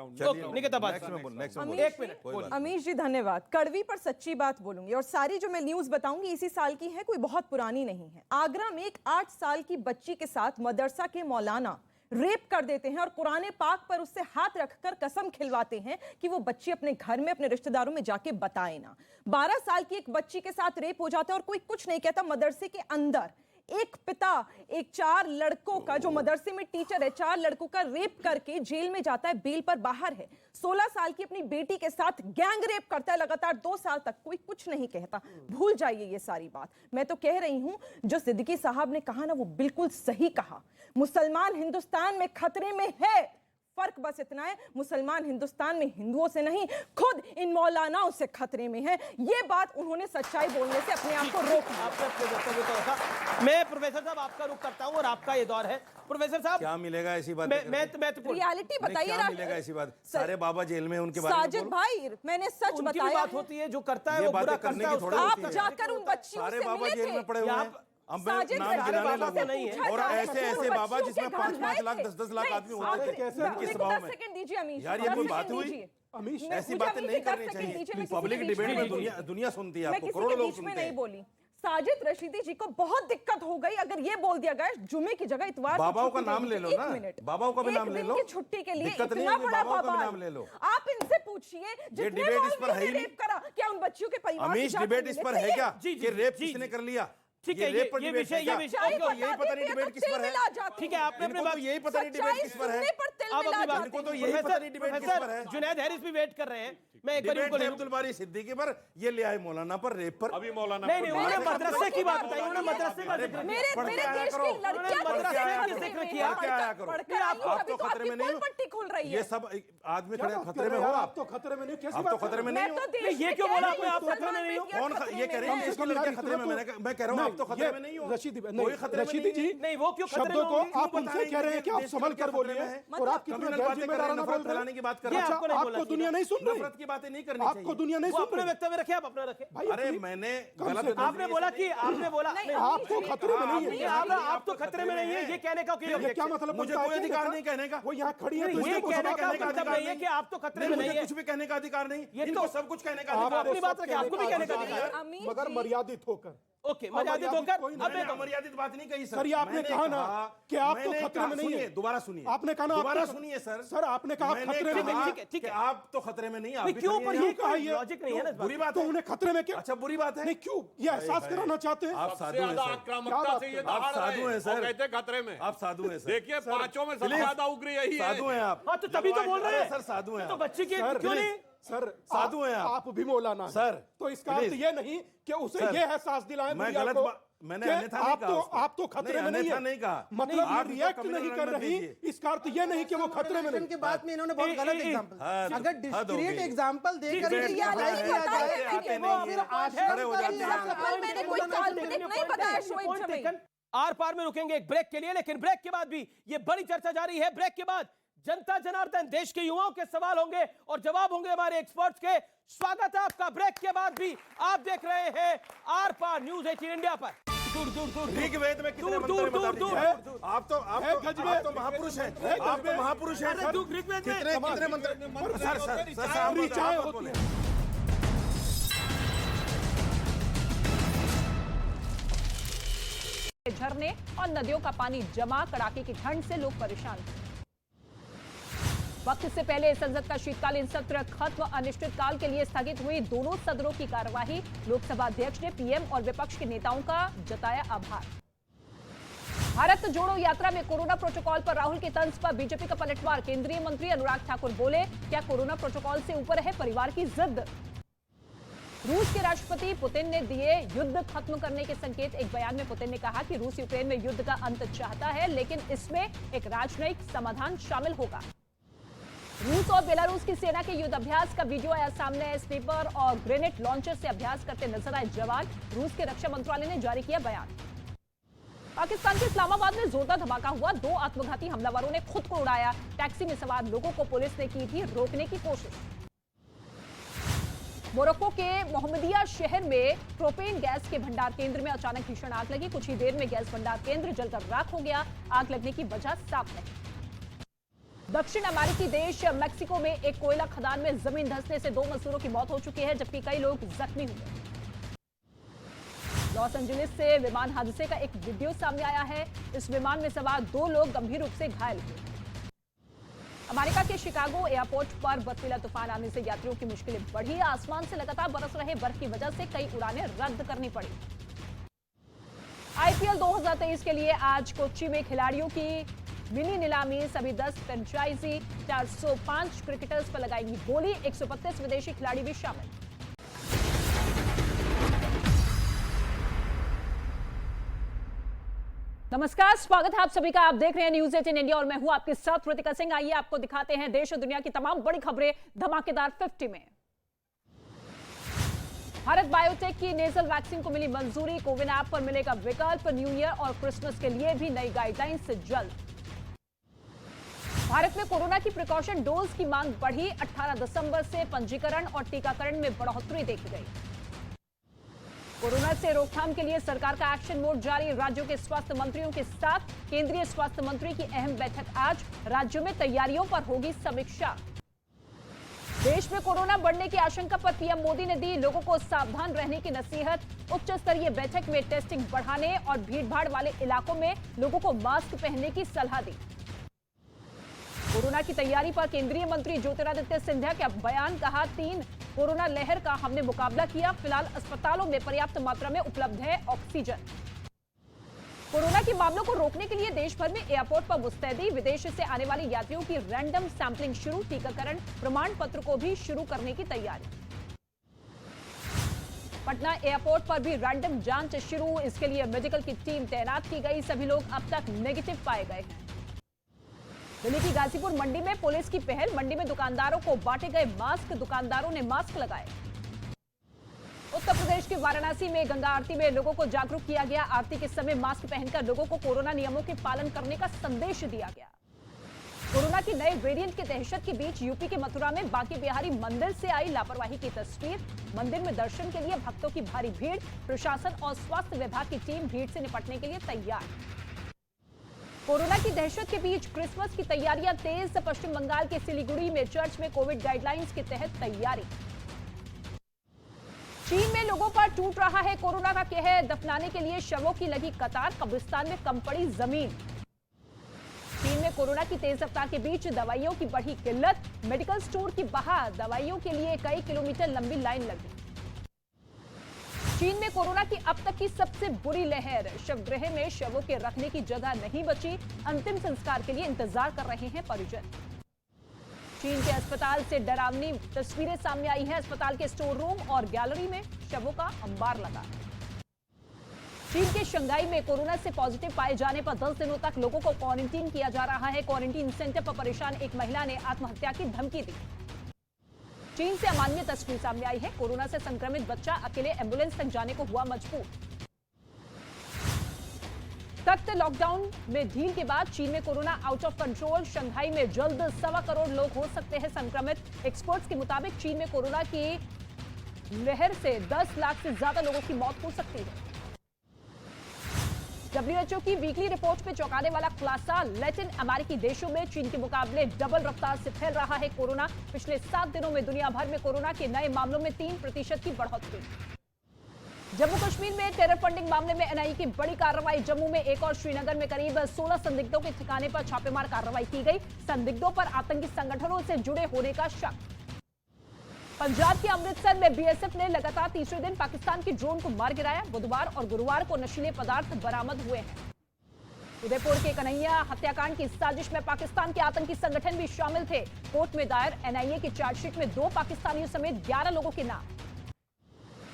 निकिता बात, एक मिनट। अमीश जी धन्यवाद। कड़वी पर सच्ची बात बोलूंगी और सारी जो मैं न्यूज बताऊंगी इसी साल की है, कोई बहुत पुरानी नहीं है। आगरा में एक 8 साल की बच्ची के साथ मदरसा के मौलाना रेप कर देते हैं और कुरान पाक पर उससे हाथ रखकर कसम खिलवाते हैं कि वो बच्ची अपने घर में अपने रिश्तेदारों में जाके बताए ना। 12 साल की एक बच्ची के साथ रेप हो जाता है और कोई कुछ नहीं कहता। मदरसे के अंदर एक पिता एक 4 लड़कों का, जो मदरसे में टीचर है, 4 लड़कों का रेप करके जेल में जाता है, बेल पर बाहर है। 16 साल की अपनी बेटी के साथ गैंग रेप करता है लगातार 2 साल तक, कोई कुछ नहीं कहता। भूल जाइए ये सारी बात। मैं तो कह रही हूं जो सिद्दीकी साहब ने कहा ना वो बिल्कुल सही कहा। मुसलमान हिंदुस्तान में खतरे में है, फर्क बस इतना है मुसलमान हिंदुस्तान में हिंदुओं से नहीं खुद इन मौलानाओं से खतरे में है। ये बात उन्होंने सच्चाई बोलने से अपने आप को रोका। आपने अपने वक्तव्य को रखा। मैं प्रोफेसर साहब आपका रुख करता हूं और आपका ये दौर है। प्रोफेसर साहब क्या मिलेगा ऐसी बात? मैं तो रियलिटी बताइए। क्या मिलेगा ऐसी बात? सारे बाबा जेल में, उनके बारे में साजिद भाई मैंने सच उनकी बताया। बात होती है, जो करता है वो बुरा करता है। आप जाकर उन बच्चियों से बाबा जेल में पड़े हुए हैं। अब मैं साजिद नाम गिनाने बाबा नहीं लगूं है। और ऐसे बाबा जिसमें 5-5 लाख 10-10 लाख आदमी होते थे उनकी सभाओं में। सेकंड दीजिए अमीश, यार ये कोई बात हुई? अमीश ऐसी बातें नहीं करनी चाहिए। पब्लिक डिबेट में दुनिया सुनती है, आपको करोड़ों लोग सुनते नहीं हैं। बोली। साजिद रशीदी जी को बहुत दिक्कत हो गई अगर ये बोल दिया गया जुमे की जगह इतवार को बाबाओं का छुट्टी नाम दे ले लो दी। ना, एक मिनट, बाबाओं का भी नाम ले लो। एक दिन की छुट्टी के लिए दिक्कत नहीं इतना होगी, बड़ा बाबाओं का भी बवाल। नाम ले लो। आप इनसे पूछिए जितने डिबेट इस पर है ही मौलवियों ने रेप करा, क्या उन बच्चियों के परिवार अमीश, डिबेट इस पर है क्या जी, कि रेप किसने कर लिया? ठीक है, रेप पर ये डिबेट विषय है क्या? आपको यही पता नहीं डिबेट किस पर है। ठीक है, आपने अपने इनको तो यही पता नहीं डिबेट किस पर है। अब अपनी बात इनको तो यही पता नहीं डिबेट किस पर है। जुनैद हैरिस भी वेट कर रहे हैं। मैं एक बार डिबेट उनको ले लूं। अब्दुल बारी सिद्दीकी पर, ये ले आए मौलाना पर, रेप पर। अभी मौलाना नहीं, उन्होंने मदरसे की बात बताई, उन्होंने मदरसे का जिक्र किया। मेरे देश की लड़कियां मदरसे का जिक्र किया। आप तो खतरे में नहीं हो। पट्टी खुल रही है। ये सब आदमी क्या खड़े बात खतरे कर में रहे हो। हैं? आप तो खतरे में नहीं, कैसी आप बात तो कर खतरे में रहे नहीं हैं? हो। ये क्यों बोला आपने? आप खतरे में नहीं हो? कौन ये कह रहे हैं जिसकी लड़कियां खतरे में? मैं कह रहा हूं आप तो खतरे में नहीं हो। रशीदी कोई खतरे में रशीदी जी नहीं, वो क्यों खतरे शब्दों में को होंगे? आप उनसे कह रहे हैं कि आप संभल कर बोलिए और आप कितना गैर जिम्मेदाराना बोल रहे हैं। की बात कर ये रहा हूं। आपको नहीं बोला आपको दुनिया नहीं सुन रही, नफरत की बातें नहीं करनी आपको चाहिए। दुनिया नहीं वो सुन अपने रही। वक्तव्य रखे, आप अपना रखे। अरे मैंने गलत आपने बोला कि आपने बोला आपको खतरे में नहीं है। आप तो खतरे में नहीं है, ये कहने का कोई ये क्या मतलब? मुझे कोई अधिकार नहीं कहने का। वो यहाँ खड़ी है तो ये इसको कहने सवाल का क्या मतलब करना नहीं है कि आप तो खतरे में नहीं मुझे है। कुछ भी कहने का अधिकार नहीं। ये इनको तो- सब कुछ कहने का आप अधिकार अपनी है। बात रखे, आपको भी कहने का अधिकार है। अमीश मगर जी- मर्यादित होकर। ओके, मर्यादित होकर। मैंने अमर्यादित बात नहीं कही सर, ये आपने कहा ना कि आप तो खतरे में नहीं है। दोबारा सुनिए, आपने कहा ना दोबारा आप तो- सुनिए सर। सर आपने कहा आप मैंने खतरे में कहा नहीं ठीक है, ठीक है। कि आप तो खतरे में नहीं, आप भी क्यों खड़ी पर हैं। ये कहा ये लॉजिक नहीं है ना इस बात बुरी में। बात तो है। उन्हें खतरे में क्यों? अच्छा बुरी बात है। नहीं क्यों ये एहसास कराना चाहते हैं? आप साधु हैं ज्यादा सर। आक्रामकता से ये आप दहाड़ रहे साधु हैं, सर। और कहते हैं खतरे में। आप साधु हैं सर। देखिए पांचों में सबसे प्लीज। ज्यादा उग्र यही है। साधु हैं आप। हाँ, तो तभी तो बोल रहे हैं सर साधु हैं तो आप। बच्ची की सर, क्यों नहीं? सर साधु हैं आप। भी मौलाना हैं। सर, तो इसका अर्थ प्लीज। ये नहीं कि उसे सर, ये एहसास दिलाएं मैं दुनिया गलत को मैंने कि अन्यथा नहीं कहा उसको। आप तो खतरे में नहीं अन्यथा है। नहीं कहा। मतलब आप ये इसको रिएक्ट कमेंट नहीं में कर मत रही, दीजिए। इसका अर्थ ये नहीं कि वो खतरे में नहीं। के बाद में इन्होंने बहुत गलत एग्जांपल, अगर डिस्क्रीट एग्जांपल देकर डिबेट रियलिटी है, आ जाए आते नहीं है, खड़े हो जाते हैं। मैंने कोई काल्पनिक नहीं बताया शोएब जमील। आर पार में रुकेंगे एक ब्रेक के लिए, लेकिन ब्रेक के बाद भी ये बड़ी चर्चा जारी है। ब्रेक के बाद जनता जनार्दन, देश के युवाओं के सवाल होंगे और जवाब होंगे हमारे एक्सपर्ट्स के। स्वागत है आपका ब्रेक के बाद भी। आप देख रहे हैं आर पार न्यूज 18 इंडिया पर। दूर दूर दूर ऋग्वेद में कितने दूर, मंत्र दूर, बता दूर, दीजिए। दूर। आप तो महापुरुष हैं। आप तो महापुरुष हैं। कितने मंत्र? सर आप बोले। झरने और नदियों का पानी जमा, कड़ाके की ठंड से लोग परेशान। वक्त से पहले संसद का शीतकालीन सत्र खत्म, अनिश्चितकाल के लिए स्थगित हुई दोनों सदनों की कार्यवाही। लोकसभा अध्यक्ष ने पीएम और विपक्ष के नेताओं का जताया आभार। भारत जोड़ो यात्रा में कोरोना प्रोटोकॉल पर राहुल के तंज पर बीजेपी का पलटवार। केंद्रीय मंत्री अनुराग ठाकुर बोले, क्या कोरोना प्रोटोकॉल से ऊपर है परिवार की जिद। रूस के राष्ट्रपति पुतिन ने दिए युद्ध खत्म करने के संकेत। एक बयान में पुतिन ने कहा कि रूस यूक्रेन में युद्ध का अंत चाहता है, लेकिन इसमें एक राजनयिक समाधान शामिल होगा। रूस और बेलारूस की सेना के युद्ध अभ्यास का वीडियो आया सामने। स्नाइपर और ग्रेनेड लॉन्चर से अभ्यास करते नजर आए जवान। रूस के रक्षा मंत्रालय ने जारी किया बयान। पाकिस्तान के इस्लामाबाद में जोरदार धमाका हुआ। 2 आत्मघाती हमलावरों ने खुद को उड़ाया। टैक्सी में सवार लोगों को पुलिस ने की थी रोकने की कोशिश। मोरक्को के मोहम्मदिया शहर में प्रोपेन गैस के भंडार केंद्र में अचानक भीषण आग लगी। कुछ ही देर में गैस भंडार केंद्र जलकर राख हो गया। आग लगने की वजह साफ नहीं। दक्षिण अमेरिकी देश मेक्सिको में एक कोयला खदान में जमीन धंसने से 2 मजदूरों की मौत हो चुकी है, जबकि कई लोग जख्मी हुए। लॉस एंजलिस से विमान हादसे का एक वीडियो सामने आया है। इस विमान में सवार 2 लोग गंभीर रूप से घायल हुए। अमेरिका के शिकागो एयरपोर्ट पर बर्फीला तूफान आने से यात्रियों की मुश्किलें बढ़ी। आसमान से लगातार बरस रहे बर्फ की वजह से कई उड़ानें रद्द करनी पड़ी। आईपीएल 2023 के लिए आज कोच्चि में खिलाड़ियों की मिनी नीलामी। सभी 10 फ्रेंचाइजी 405 क्रिकेटर्स पर लगाएंगी बोली। 132 विदेशी खिलाड़ी भी शामिल। नमस्कार, स्वागत है आप सभी का। आप देख रहे हैं न्यूज 18 इंडिया और मैं हूं आपके साथ रितिका सिंह। आइए आपको दिखाते हैं देश और दुनिया की तमाम बड़ी खबरें धमाकेदार 50 में। भारत बायोटेक की नेजल वैक्सीन को मिली मंजूरी। कोविन ऐप पर मिलेगा विकल्प। न्यू ईयर और क्रिसमस के लिए भी नई गाइडलाइंस जल्द। भारत में कोरोना की प्रिकॉशन डोज की मांग बढ़ी। 18 दिसंबर से पंजीकरण और टीकाकरण में बढ़ोतरी देखी गई। कोरोना से रोकथाम के लिए सरकार का एक्शन मोड जारी। राज्यों के स्वास्थ्य मंत्रियों के साथ केंद्रीय स्वास्थ्य मंत्री की अहम बैठक आज। राज्यों में तैयारियों पर होगी समीक्षा। देश में कोरोना बढ़ने की आशंका पर पीएम मोदी ने दी लोगों को सावधान रहने की नसीहत। उच्च स्तरीय बैठक में टेस्टिंग बढ़ाने और भीड़भाड़ वाले इलाकों में लोगों को मास्क पहनने की सलाह दी। कोरोना की तैयारी पर केंद्रीय मंत्री ज्योतिरादित्य सिंधिया का बयान। कहा 3 कोरोना लहर का हमने मुकाबला किया। फिलहाल अस्पतालों में पर्याप्त मात्रा में उपलब्ध है ऑक्सीजन। कोरोना के मामलों को रोकने के लिए देश भर में एयरपोर्ट पर मुस्तैदी। विदेश से आने वाले यात्रियों की रैंडम सैंपलिंग शुरू। टीकाकरण प्रमाण पत्र को भी शुरू करने की तैयारी। पटना एयरपोर्ट पर भी रैंडम जांच शुरू। इसके लिए मेडिकल की टीम तैनात की गई। सभी लोग अब तक नेगेटिव पाए गए हैं। दिल्ली की गाजीपुर मंडी में पुलिस की पहल। मंडी में दुकानदारों को बांटे गए मास्क। दुकानदारों ने मास्क लगाए। उत्तर प्रदेश के वाराणसी में गंगा आरती में लोगों को जागरूक किया गया। आरती के समय मास्क पहनकर लोगों को कोरोना नियमों के पालन करने का संदेश दिया गया। कोरोना की नए वेरिएंट की दहशत के बीच यूपी के मथुरा में बांके बिहारी मंदिर से आई लापरवाही की तस्वीर। मंदिर में दर्शन के लिए भक्तों की भारी भीड़। प्रशासन और स्वास्थ्य विभाग की टीम भीड़ से निपटने के लिए तैयार। कोरोना की दहशत के बीच क्रिसमस की तैयारियां तेज। पश्चिम बंगाल के सिलीगुड़ी में चर्च में कोविड गाइडलाइंस के तहत तैयारी। चीन में लोगों पर टूट रहा है कोरोना का कहर। दफनाने के लिए शवों की लगी कतार। कब्रिस्तान में कम पड़ी जमीन। चीन में कोरोना की तेज रफ्तार के बीच दवाइयों की बढ़ी किल्लत। मेडिकल स्टोर की बाहर दवाइयों के लिए कई किलोमीटर लंबी लाइन लगी। चीन में कोरोना की अब तक की सबसे बुरी लहर। शवगृह में शवों के रखने की जगह नहीं बची। अंतिम संस्कार के लिए इंतजार कर रहे हैं परिजन। चीन के अस्पताल से डरावनी तस्वीरें सामने आई हैं। अस्पताल के स्टोर रूम और गैलरी में शवों का अंबार लगा। चीन के शंघाई में कोरोना से पॉजिटिव पाए जाने पर 10 दिनों तक लोगों को क्वारंटीन किया जा रहा है। क्वारंटीन सेंटर पर परेशान एक महिला ने आत्महत्या की धमकी दी। चीन से अमानवीय तस्वीर सामने आई है। कोरोना से संक्रमित बच्चा अकेले एम्बुलेंस तक जाने को हुआ मजबूर। सख्त लॉकडाउन में ढील के बाद चीन में corona out of control. Shanghai में जल्द 1.25 करोड़ लोग हो सकते हैं संक्रमित। एक्सपर्ट्स के मुताबिक चीन में कोरोना की लहर से 10 लाख से ज्यादा लोगों की मौत हो सकती है। WHO की वीकली रिपोर्ट में चौंकाने वाला खुलासा। लैटिन अमेरिकी देशों में चीन के मुकाबले डबल रफ्तार से फैल रहा है कोरोना। पिछले 7 दिनों में दुनिया भर में कोरोना के नए मामलों में 3% की बढ़ोतरी। जम्मू कश्मीर में टेरर फंडिंग मामले में एनआईए की बड़ी कार्रवाई। जम्मू में एक और श्रीनगर में करीब 16 संदिग्धों के ठिकाने पर छापेमार कार्रवाई की गई। संदिग्धों पर आतंकी संगठनों से जुड़े होने का शक। पंजाब के अमृतसर में बीएसएफ ने लगातार तीसरे दिन पाकिस्तान के ड्रोन को मार गिराया। बुधवार और गुरुवार को नशीले पदार्थ बरामद हुए हैं। उदयपुर के कन्हैया हत्याकांड की साजिश में पाकिस्तान के आतंकी संगठन भी शामिल थे। कोर्ट में दायर एनआईए की चार्जशीट में 2 पाकिस्तानियों समेत 11 लोगों के नाम।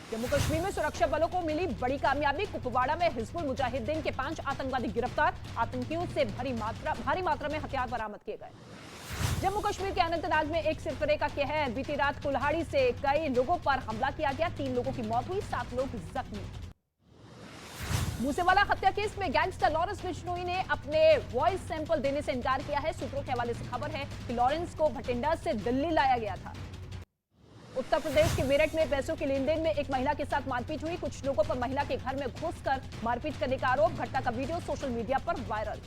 जम्मू कश्मीर में सुरक्षा बलों को मिली बड़ी कामयाबी। कुपवाड़ा में हिजबुल मुजाहिदीन के 5 आतंकवादी गिरफ्तार। आतंकियों से भारी मात्रा में हथियार बरामद किए गए। जम्मू कश्मीर के अनंतनाग में एक सिरफिरे का कहर। बीती रात कुल्हाड़ी से कई लोगों पर हमला किया गया। 3 लोगों की मौत हुई, 7 लोग जख्मी। मूसेवाला हत्या केस में गैंगस्टर लॉरेंस बिश्नोई ने अपने वॉइस सैंपल देने से इनकार किया है। सूत्रों के हवाले से खबर है कि लॉरेंस को भटिंडा से दिल्ली लाया गया था। उत्तर प्रदेश के मेरठ में पैसों के लेन देन में एक महिला के साथ मारपीट हुई। कुछ लोगों पर महिला के घर में घुसकर मारपीट करने का आरोप। घटना का वीडियो सोशल मीडिया पर वायरल।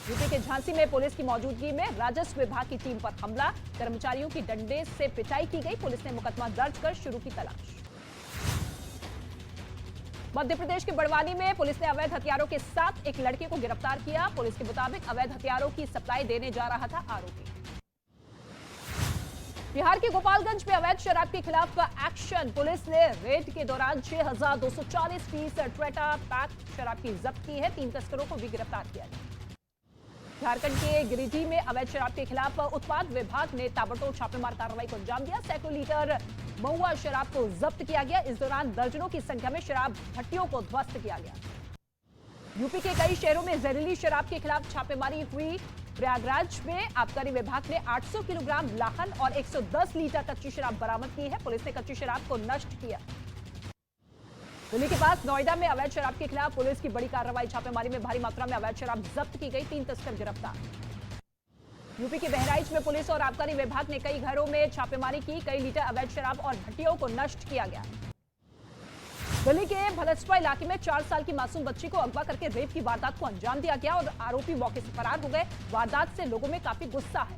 यूपी के झांसी में पुलिस की मौजूदगी में राजस्व विभाग की टीम पर हमला। कर्मचारियों की डंडे से पिटाई की गई। पुलिस ने मुकदमा दर्ज कर शुरू की तलाश। मध्य प्रदेश के बड़वानी में पुलिस ने अवैध हथियारों के साथ एक लड़के को गिरफ्तार किया। पुलिस के मुताबिक अवैध हथियारों की सप्लाई देने जा रहा था आरोपी। बिहार के गोपालगंज में अवैध शराब के खिलाफ का एक्शन। पुलिस ने रेड के दौरान 6240 पीस ट्रेटा पैक शराब की जब्त की है। 3 तस्करों को भी गिरफ्तार किया गया। झारखंड के गिरिडीह में अवैध शराब के खिलाफ उत्पाद विभाग ने ताबड़तोड़ छापेमार कार्रवाई को अंजाम दिया। सैकड़ों लीटर महुआ शराब को जब्त किया गया। इस दौरान दर्जनों की संख्या में शराब भट्टियों को ध्वस्त किया गया। यूपी के कई शहरों में जहरीली शराब के खिलाफ छापेमारी हुई। प्रयागराज में आबकारी विभाग ने 800 किलोग्राम लाहन और 110 लीटर कच्ची शराब बरामद की है। पुलिस ने कच्ची शराब को नष्ट किया। दिल्ली के पास नोएडा में अवैध शराब के खिलाफ पुलिस की बड़ी कार्रवाई। छापेमारी में भारी मात्रा में अवैध शराब जब्त की गई। 3 तस्कर गिरफ्तार। यूपी के बहराइच में पुलिस और आबकारी विभाग ने कई घरों में छापेमारी की। कई लीटर अवैध शराब और भट्टियों को नष्ट किया गया। दिल्ली के भलसपा इलाके में 4 साल की मासूम बच्ची को अगवा करके रेप की वारदात को अंजाम दिया गया और आरोपी मौके से फरार हो गए। वारदात से लोगों में काफी गुस्सा है।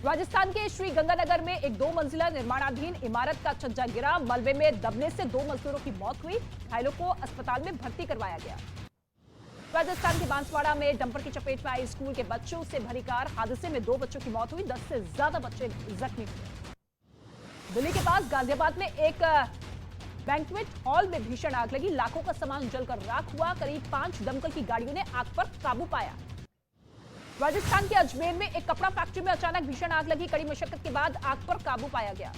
राजस्थान के श्री गंगानगर में एक 2 मंजिला निर्माणाधीन इमारत का छज्जा गिरा। मलबे में दबने से 2 मजदूरों की मौत हुई। घायलों को अस्पताल में भर्ती करवाया गया। राजस्थान के बांसवाड़ा में डंपर की चपेट में आई स्कूल के बच्चों से भरी कार। हादसे में 2 बच्चों की मौत हुई। 10 से ज्यादा बच्चे जख्मी हुए। दिल्ली के पास गाजियाबाद में एक बैंक्वेट हॉल में भीषण आग लगी। लाखों का सामान जलकर राख हुआ। करीब 5 दमकल की गाड़ियों ने आग पर काबू पाया। राजस्थान के अजमेर में एक कपड़ा फैक्ट्री में अचानक भीषण आग लगी। कड़ी मशक्कत के बाद आग पर काबू पाया गया।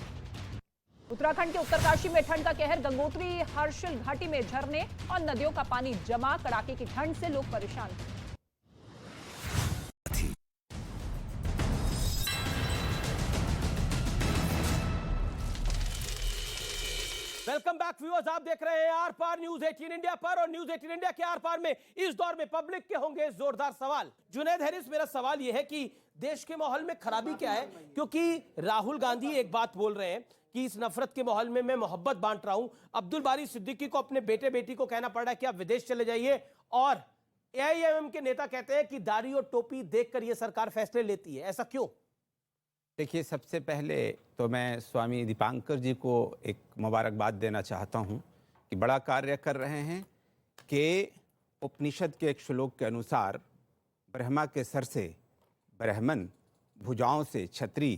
उत्तराखंड के उत्तरकाशी में ठंड का कहर। गंगोत्री हर्षिल घाटी में झरने और नदियों का पानी जमा। कड़ाके की ठंड से लोग परेशान थे। वेलकम बैक व्यूअर्स, आप देख रहे हैं आर पार न्यूज 18 इंडिया पर। और न्यूज 18 इंडिया के आर पार में इस दौर में पब्लिक के होंगे जोरदार सवाल। जुनैद हैरिस, मेरा सवाल यह है कि देश के माहौल में खराबी क्या है? क्योंकि राहुल गांधी एक बात बोल रहे हैं कि इस नफरत के माहौल में मैं मोहब्बत बांट रहा हूं। अब्दुल बारी सिद्दीकी को अपने बेटे बेटी को कहना पड़ रहा है कि आप विदेश चले जाइए। और एआईएमएम के नेता कहते हैं कि दाढ़ी और टोपी देखकर यह सरकार फैसले लेती है। ऐसा क्यों? देखिए, सबसे पहले तो मैं स्वामी दीपांकर जी को एक मुबारकबाद देना चाहता हूं कि बड़ा कार्य कर रहे हैं कि उपनिषद के एक श्लोक के अनुसार ब्रह्मा के सर से ब्राह्मण, भुजाओं से क्षत्रिय,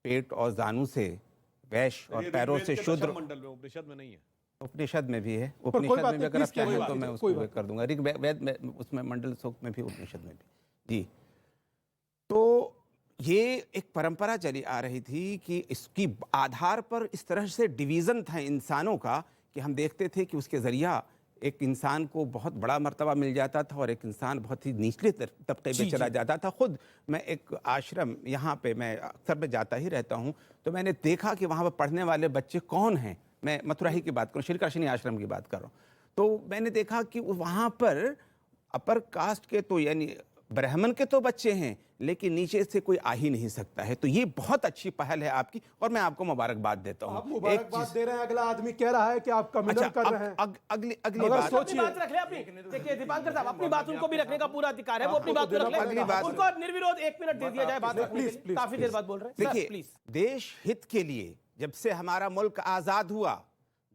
पेट और जानू से वैश्य और पैरों से शूद्र। मंडल में, उपनिषद में नहीं है। उपनिषद में भी है। उपनिषद में भी अगर आप चाहें तो मैं उसको कर दूंगा। ऋग्वेद में, उसमें मंडल सूक्त में भी, उपनिषद में भी। जी, तो ये एक परंपरा चली आ रही थी कि इसकी आधार पर इस तरह से डिवीज़न था इंसानों का कि हम देखते थे कि उसके ज़रिया एक इंसान को बहुत बड़ा मर्तबा मिल जाता था और एक इंसान बहुत ही निचले तबके पे चला जाता था। खुद मैं एक आश्रम यहाँ पे मैं अक्सर में जाता ही रहता हूँ, तो मैंने देखा कि वहाँ पर पढ़ने वाले बच्चे कौन हैं। मैं मथुरा ही की बात करूँ, श्री कृष्ण आश्रम की बात कर रहा हूँ। तो मैंने देखा कि वहाँ पर अपर कास्ट के तो यानी ब्राह्मण के तो बच्चे हैं, लेकिन नीचे से कोई आ ही नहीं सकता है। तो ये बहुत अच्छी पहल है आपकी और मैं आपको मुबारकबाद देता हूँ। आप मुबारकबाद दे रहे हैं, अगला आदमी कह रहा है कि आप कमिटल कर रहे हैं। अगली बात सोचिए, बात रख ले अपनी। देखिए दीपांकर साहब, अपनी बात उनको भी रखने का पूरा अधिकार है, वो अपनी बात रख ले। अगली बात उनको निर्विरोध 1 मिनट दे दिया जाए बात करने के लिए। काफी देर बाद बोल रहे हैं। देखिए, देश हित के लिए जब से हमारा मुल्क आजाद हुआ,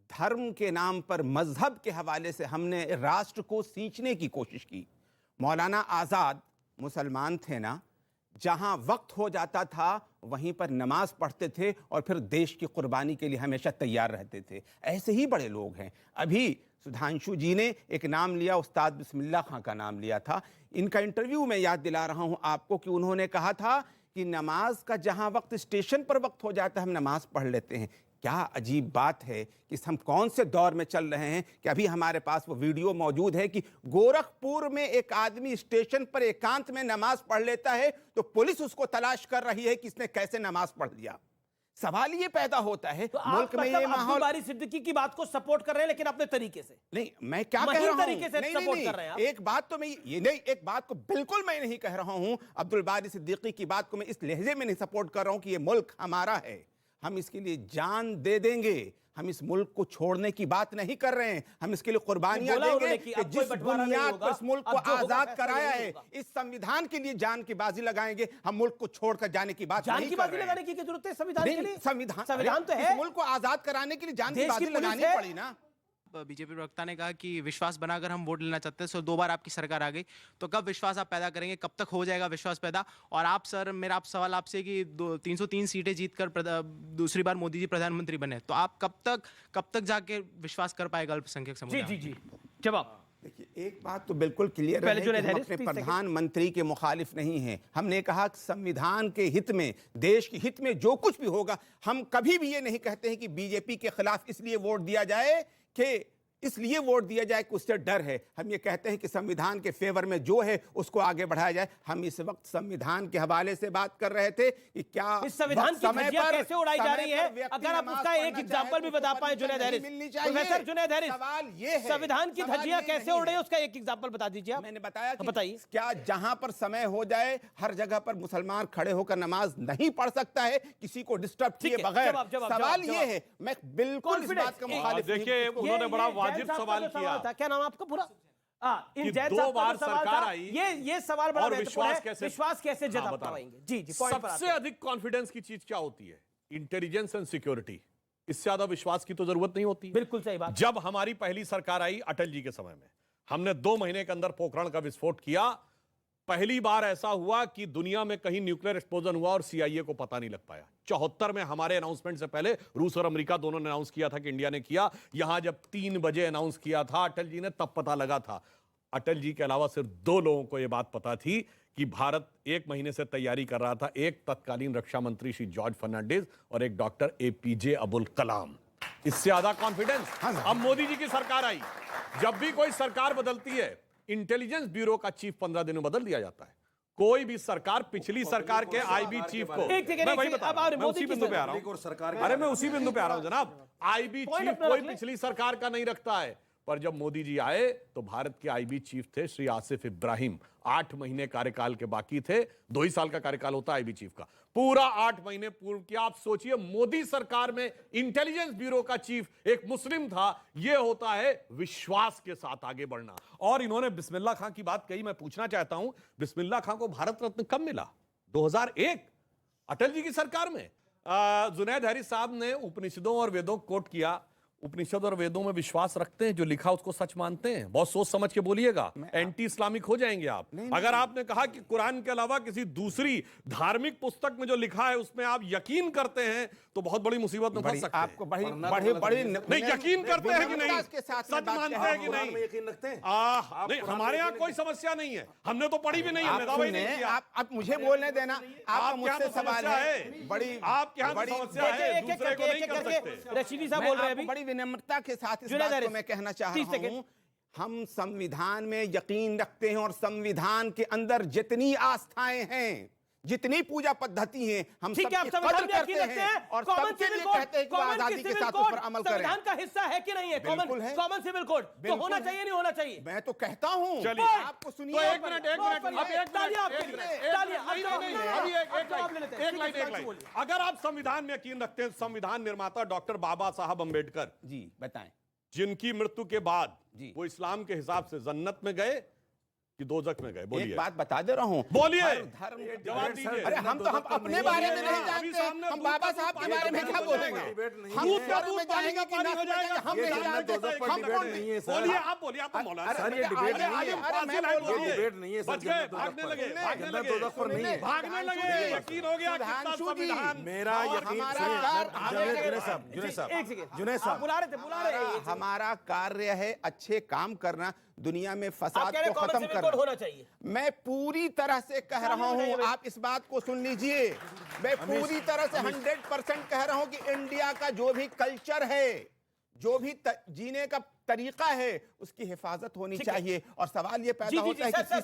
धर्म के नाम पर, मजहब के हवाले से हमने राष्ट्र को सींचने की कोशिश की। मौलाना आजाद मुसलमान थे ना, जहां वक्त हो जाता था वहीं पर नमाज पढ़ते थे और फिर देश की कुर्बानी के लिए हमेशा तैयार रहते थे। ऐसे ही बड़े लोग हैं। अभी सुधांशु जी ने एक नाम लिया, उस्ताद बिस्मिल्लाह खां का नाम लिया था। इनका इंटरव्यू मैं याद दिला रहा हूं आपको कि उन्होंने कहा था कि नमाज का जहां वक्त स्टेशन पर वक्त हो जाता है हम नमाज पढ़ लेते हैं। क्या अजीब बात है कि हम कौन से दौर में चल रहे हैं कि अभी हमारे पास वो वीडियो मौजूद है कि गोरखपुर में एक आदमी स्टेशन पर एकांत में नमाज पढ़ लेता है तो पुलिस उसको तलाश कर रही है कि इसने कैसे नमाज पढ़ लिया। सवाल ये पैदा होता है तो मुल्क में ये अब्दुल माहौल। बारी सिद्दीकी की बात को सपोर्ट कर रहे हैं लेकिन अपने तरीके से। नहीं, मैं क्या कह महीन रहा हूं, तरीके से सपोर्ट कर रहे हैं आप। एक बात तो मैं ये नहीं, एक बात को बिल्कुल मैं नहीं कह रहा हूं। अब्दुल बारी सिद्दीकी की बात को मैं इस लहजे में नहीं सपोर्ट कर रहा हूं कि ये मुल्क हमारा है, हम इसके लिए जान दे देंगे, हम इस मुल्क को छोड़ने की बात नहीं कर रहे हैं, हम इसके लिए कुर्बानियां देंगे कि जिस बुनियाद पर इस मुल्क को आजाद कराया है, इस संविधान के लिए जान की बाजी लगाएंगे। हम मुल्क को छोड़कर जाने की बात नहीं कर रहे हैं। लगाने की जरूरत है संविधान के लिए? संविधान तो है, इस मुल्क को आजाद कराने के लिए जान की बाजी लगानी पड़ी ना। बीजेपी प्रवक्ता ने कहा कि विश्वास बनाकर हम वोट लेना चाहते हैं। सो 2 बार आपकी सरकार आ गई, तो कब विश्वास आप पैदा करेंगे, कब तक हो जाएगा विश्वास पैदा? और आप सर, मेरा सवाल आपसे कि 303 सीटें जीतकर दूसरी बार मोदी जी प्रधानमंत्री बने, तो आप कब तक जाके विश्वास कर पाएगा अल्पसंख्यक समुदाय? जी जवाब। देखिए, एक बात तो बिल्कुल क्लियर है कि हम अपने प्रधानमंत्री के मुखालिफ नहीं हैं। हमने कहा कि संविधान के हित में, देश के हित में जो कुछ भी होगा, हम कभी भी ये नहीं कहते हैं कि बीजेपी के खिलाफ इसलिए वोट दिया जाए कि इसलिए वोट दिया जाए कि उससे डर है। हम ये कहते हैं कि संविधान के फेवर में जो है उसको आगे बढ़ाया जाए। हम इस वक्त संविधान के हवाले से बात कर रहे थे कि क्या इस संविधान की धज्जियां कैसे उड़ाई जा रही है। अगर आप उसका एक एग्जांपल भी बता पाए Junaid Harris, professor Junaid Harris, सवाल ये है संविधान की धज्जियां कैसे उड़ रही है उसका एक एग्जांपल बता दीजिए। मैंने बताया कि बताइए, क्या जहां पर समय हो जाए हर जगह पर मुसलमान खड़े होकर नमाज नहीं पढ़ सकता है किसी को डिस्टर्ब किए बगैर? सवाल ये है, मैं बिल्कुल इस बात का मुखालिफ नहीं। देखिए, उन्होंने बड़ा वाजिब सवाल किया। क्या नाम आपका पूरा? कि 2 बार सरकार आई, ये सवाल बड़ा और विश्वास कैसे जता पाएंगे? जी सबसे अधिक कॉन्फिडेंस की चीज क्या होती है? Intelligence and security. इससे ज्यादा विश्वास की तो जरूरत नहीं होती। बिल्कुल सही बात। जब हमारी पहली सरकार आई अटल जी के समय में, हमने 2 महीने के अंदर पोखरण का विस्फोट किया। पहली बार ऐसा हुआ कि दुनिया में कहीं न्यूक्लियर एक्सप्लोजन हुआ और सीआईए को पता नहीं लग पाया। 74 में हमारे अनाउंसमेंट से पहले रूस और अमेरिका दोनों ने अनाउंस किया था कि इंडिया ने किया। यहां जब 3 बजे अनाउंस किया था अटल जी ने, तब पता लगा था। अटल जी के अलावा सिर्फ 2 लोगों को यह बात पता थी कि भारत 1 महीने से तैयारी कर रहा था। एक तत्कालीन रक्षा मंत्री श्री जॉर्ज फर्नांडिस और एक डॉक्टर एपीजे अब्दुल कलाम। इससे ज्यादा कॉन्फिडेंस। अब मोदी जी की सरकार आई। जब भी कोई सरकार बदलती है, इंटेलिजेंस ब्यूरो का चीफ 15 दिन में बदल दिया जाता है। कोई भी सरकार पिछली सरकार के आईबी चीफ को, मैं वही बता रहा हूं, मैं उसी बिंदु पे आ रहा हूं। अरे मैं उसी बिंदु पे आ रहा हूं जनाब। आईबी चीफ कोई पिछली सरकार का नहीं रखता है। पर जब मोदी जी आए तो भारत के आईबी चीफ थे श्री आसिफ इब्राहिम। 8 महीने कार्यकाल के बाकी थे। 2 ही साल का कार्यकाल होता है आईबी चीफ का। पूरा 8 महीने पूर्व किया। आप सोचिए, मोदी सरकार में इंटेलिजेंस ब्यूरो का चीफ एक मुस्लिम था। यह होता है विश्वास के साथ आगे बढ़ना। और इन्होंने बिस्मिल्लाह खां की बात कही। मैं पूछना चाहता हूं, बिस्मिल्लाह खां को भारत रत्न कब मिला? 2001 अटल जी की सरकार में। जुनैद हैरिस साहब ने उपनिषदों और वेदों को कोट किया। उपनिषद और वेदों में विश्वास रखते हैं? जो लिखा उसको सच मानते हैं? बहुत सोच समझ के बोलिएगा, एंटी इस्लामिक हो जाएंगे आप। अगर आपने कहा कि कुरान के अलावा किसी दूसरी धार्मिक पुस्तक में जो लिखा है उसमें आप यकीन करते हैं तो बहुत बड़ी मुसीबत में फंस सकते हैं। आपको बड़ी नहीं, यकीन करते हैं कि नहीं, सच मानते हैं कि नहीं? यकीन रखते हैं? नहीं, हमारे यहाँ कोई समस्या नहीं है। हमने तो पढ़ी भी नहीं, हमने दावा ही नहीं किया। आप मुझे बोलने देना। आप मुझसे सवाल है बड़ी, आपके यहाँ समस्या है, दूसरे को नहीं कर सकते। रशीदी साहब बोल रहे हैं। बड़ी विनम्रता के साथ इस बात को मैं कहना चाह रहा हूं, हम संविधान में यकीन रखते हैं और संविधान के अंदर जितनी आस्थाएं हैं, जितनी पूजा पद्धति हैं, हम सब कदर करते हैं और सबके लिए कहते हैं कि आजादी के साथ उस पर अमल करें। संविधान का हिस्सा है कि नहीं है कॉमन सिविल कोड? तो होना चाहिए, नहीं होना चाहिए? मैं तो कहता हूं। चलिए, आपको सुनिए। एक मिनट अगर आप संविधान में यकीन रखते हैं, संविधान निर्माता डॉक्टर बाबा साहब अंबेडकर जी बताएं, जिनकी मृत्यु के बाद वो इस्लाम के हिसाब से जन्नत में गए कि दोजख में गए? बोलिए। एक बात बता दे रहा हूं, बोलिए, धर्म जवाब दीजिए। अरे हम अपने बारे में नहीं जानते, हम बाबा साहब के बारे में क्या बोलेंगे? हम धर्म में जाएंगे कि ना जाएंगे हम नहीं जानते। बोलिए, आप बोलिए, आप मौलाना सर, ये डिबेट नहीं है। डिबेट नहीं है सर। भागने लगे, भागने लगे। यकीन हो गया कितना संविधान मेरा यकीन। जुनैद साहब बुला रहे थे, हमारा कार्य है अच्छे काम करना, दुनिया में फसाद को खत्म करना। कोड होना चाहिए। मैं पूरी तरह से कह रहा हूं, आप इस बात को सुन लीजिए, मैं पूरी तरह से 100% कह रहा हूं कि इंडिया का जो भी कल्चर है, जो भी जीने का तरीका है, उसकी हिफाजत होनी चाहिए। और सवाल ये पैदा होता है कि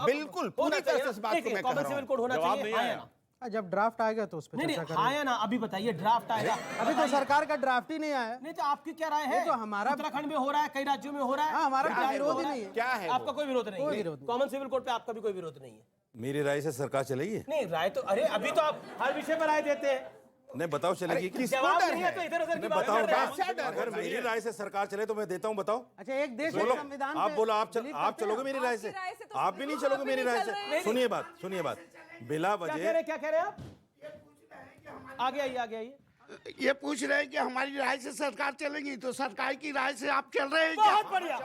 बिल्कुल पूरी तरह से इस बात को मैं कह रहा हूं। जब ड्राफ्ट आएगा तो उस पर चर्चा करेंगे। आया ना, अभी बताइए ड्राफ्ट आएगा। अभी तो सरकार का ड्राफ्ट ही नहीं आया। नहीं तो आपकी क्या राय है? तो हमारा उत्तराखंड में हो रहा है, कई राज्यों में हो रहा है, हमारा कोई विरोध ही नहीं है। क्या है आपका कोई विरोध नहीं है? कॉमन सिविल कोड पे आपका भी कोई विरोध नहीं है? मेरी राय से सरकार चलेगी? नहीं, राय तो अरे अभी तो आप हर विषय पर राय देते हैं। नहीं बताओ चलेगी कि जवाब नहीं है तो इधर उधर की बात बताओ कर रहे हैं। अगर मेरी राय से सरकार चले तो मैं देता हूं, बताओ। अच्छा, एक देश बोलो, एक संविधान आप पे बोलो, आप believe चलोगे मेरी राय से? आप भी नहीं चलोगे मेरी राय से? सुनिए बात, बिला क्या वजह कह रहे हैं आप? आगे आइए। ये पूछ रहे हैं कि हमारी राय से सरकार चलेगी, तो सरकार की राय से आप चल रहे हैं क्या? बहुत बढ़िया।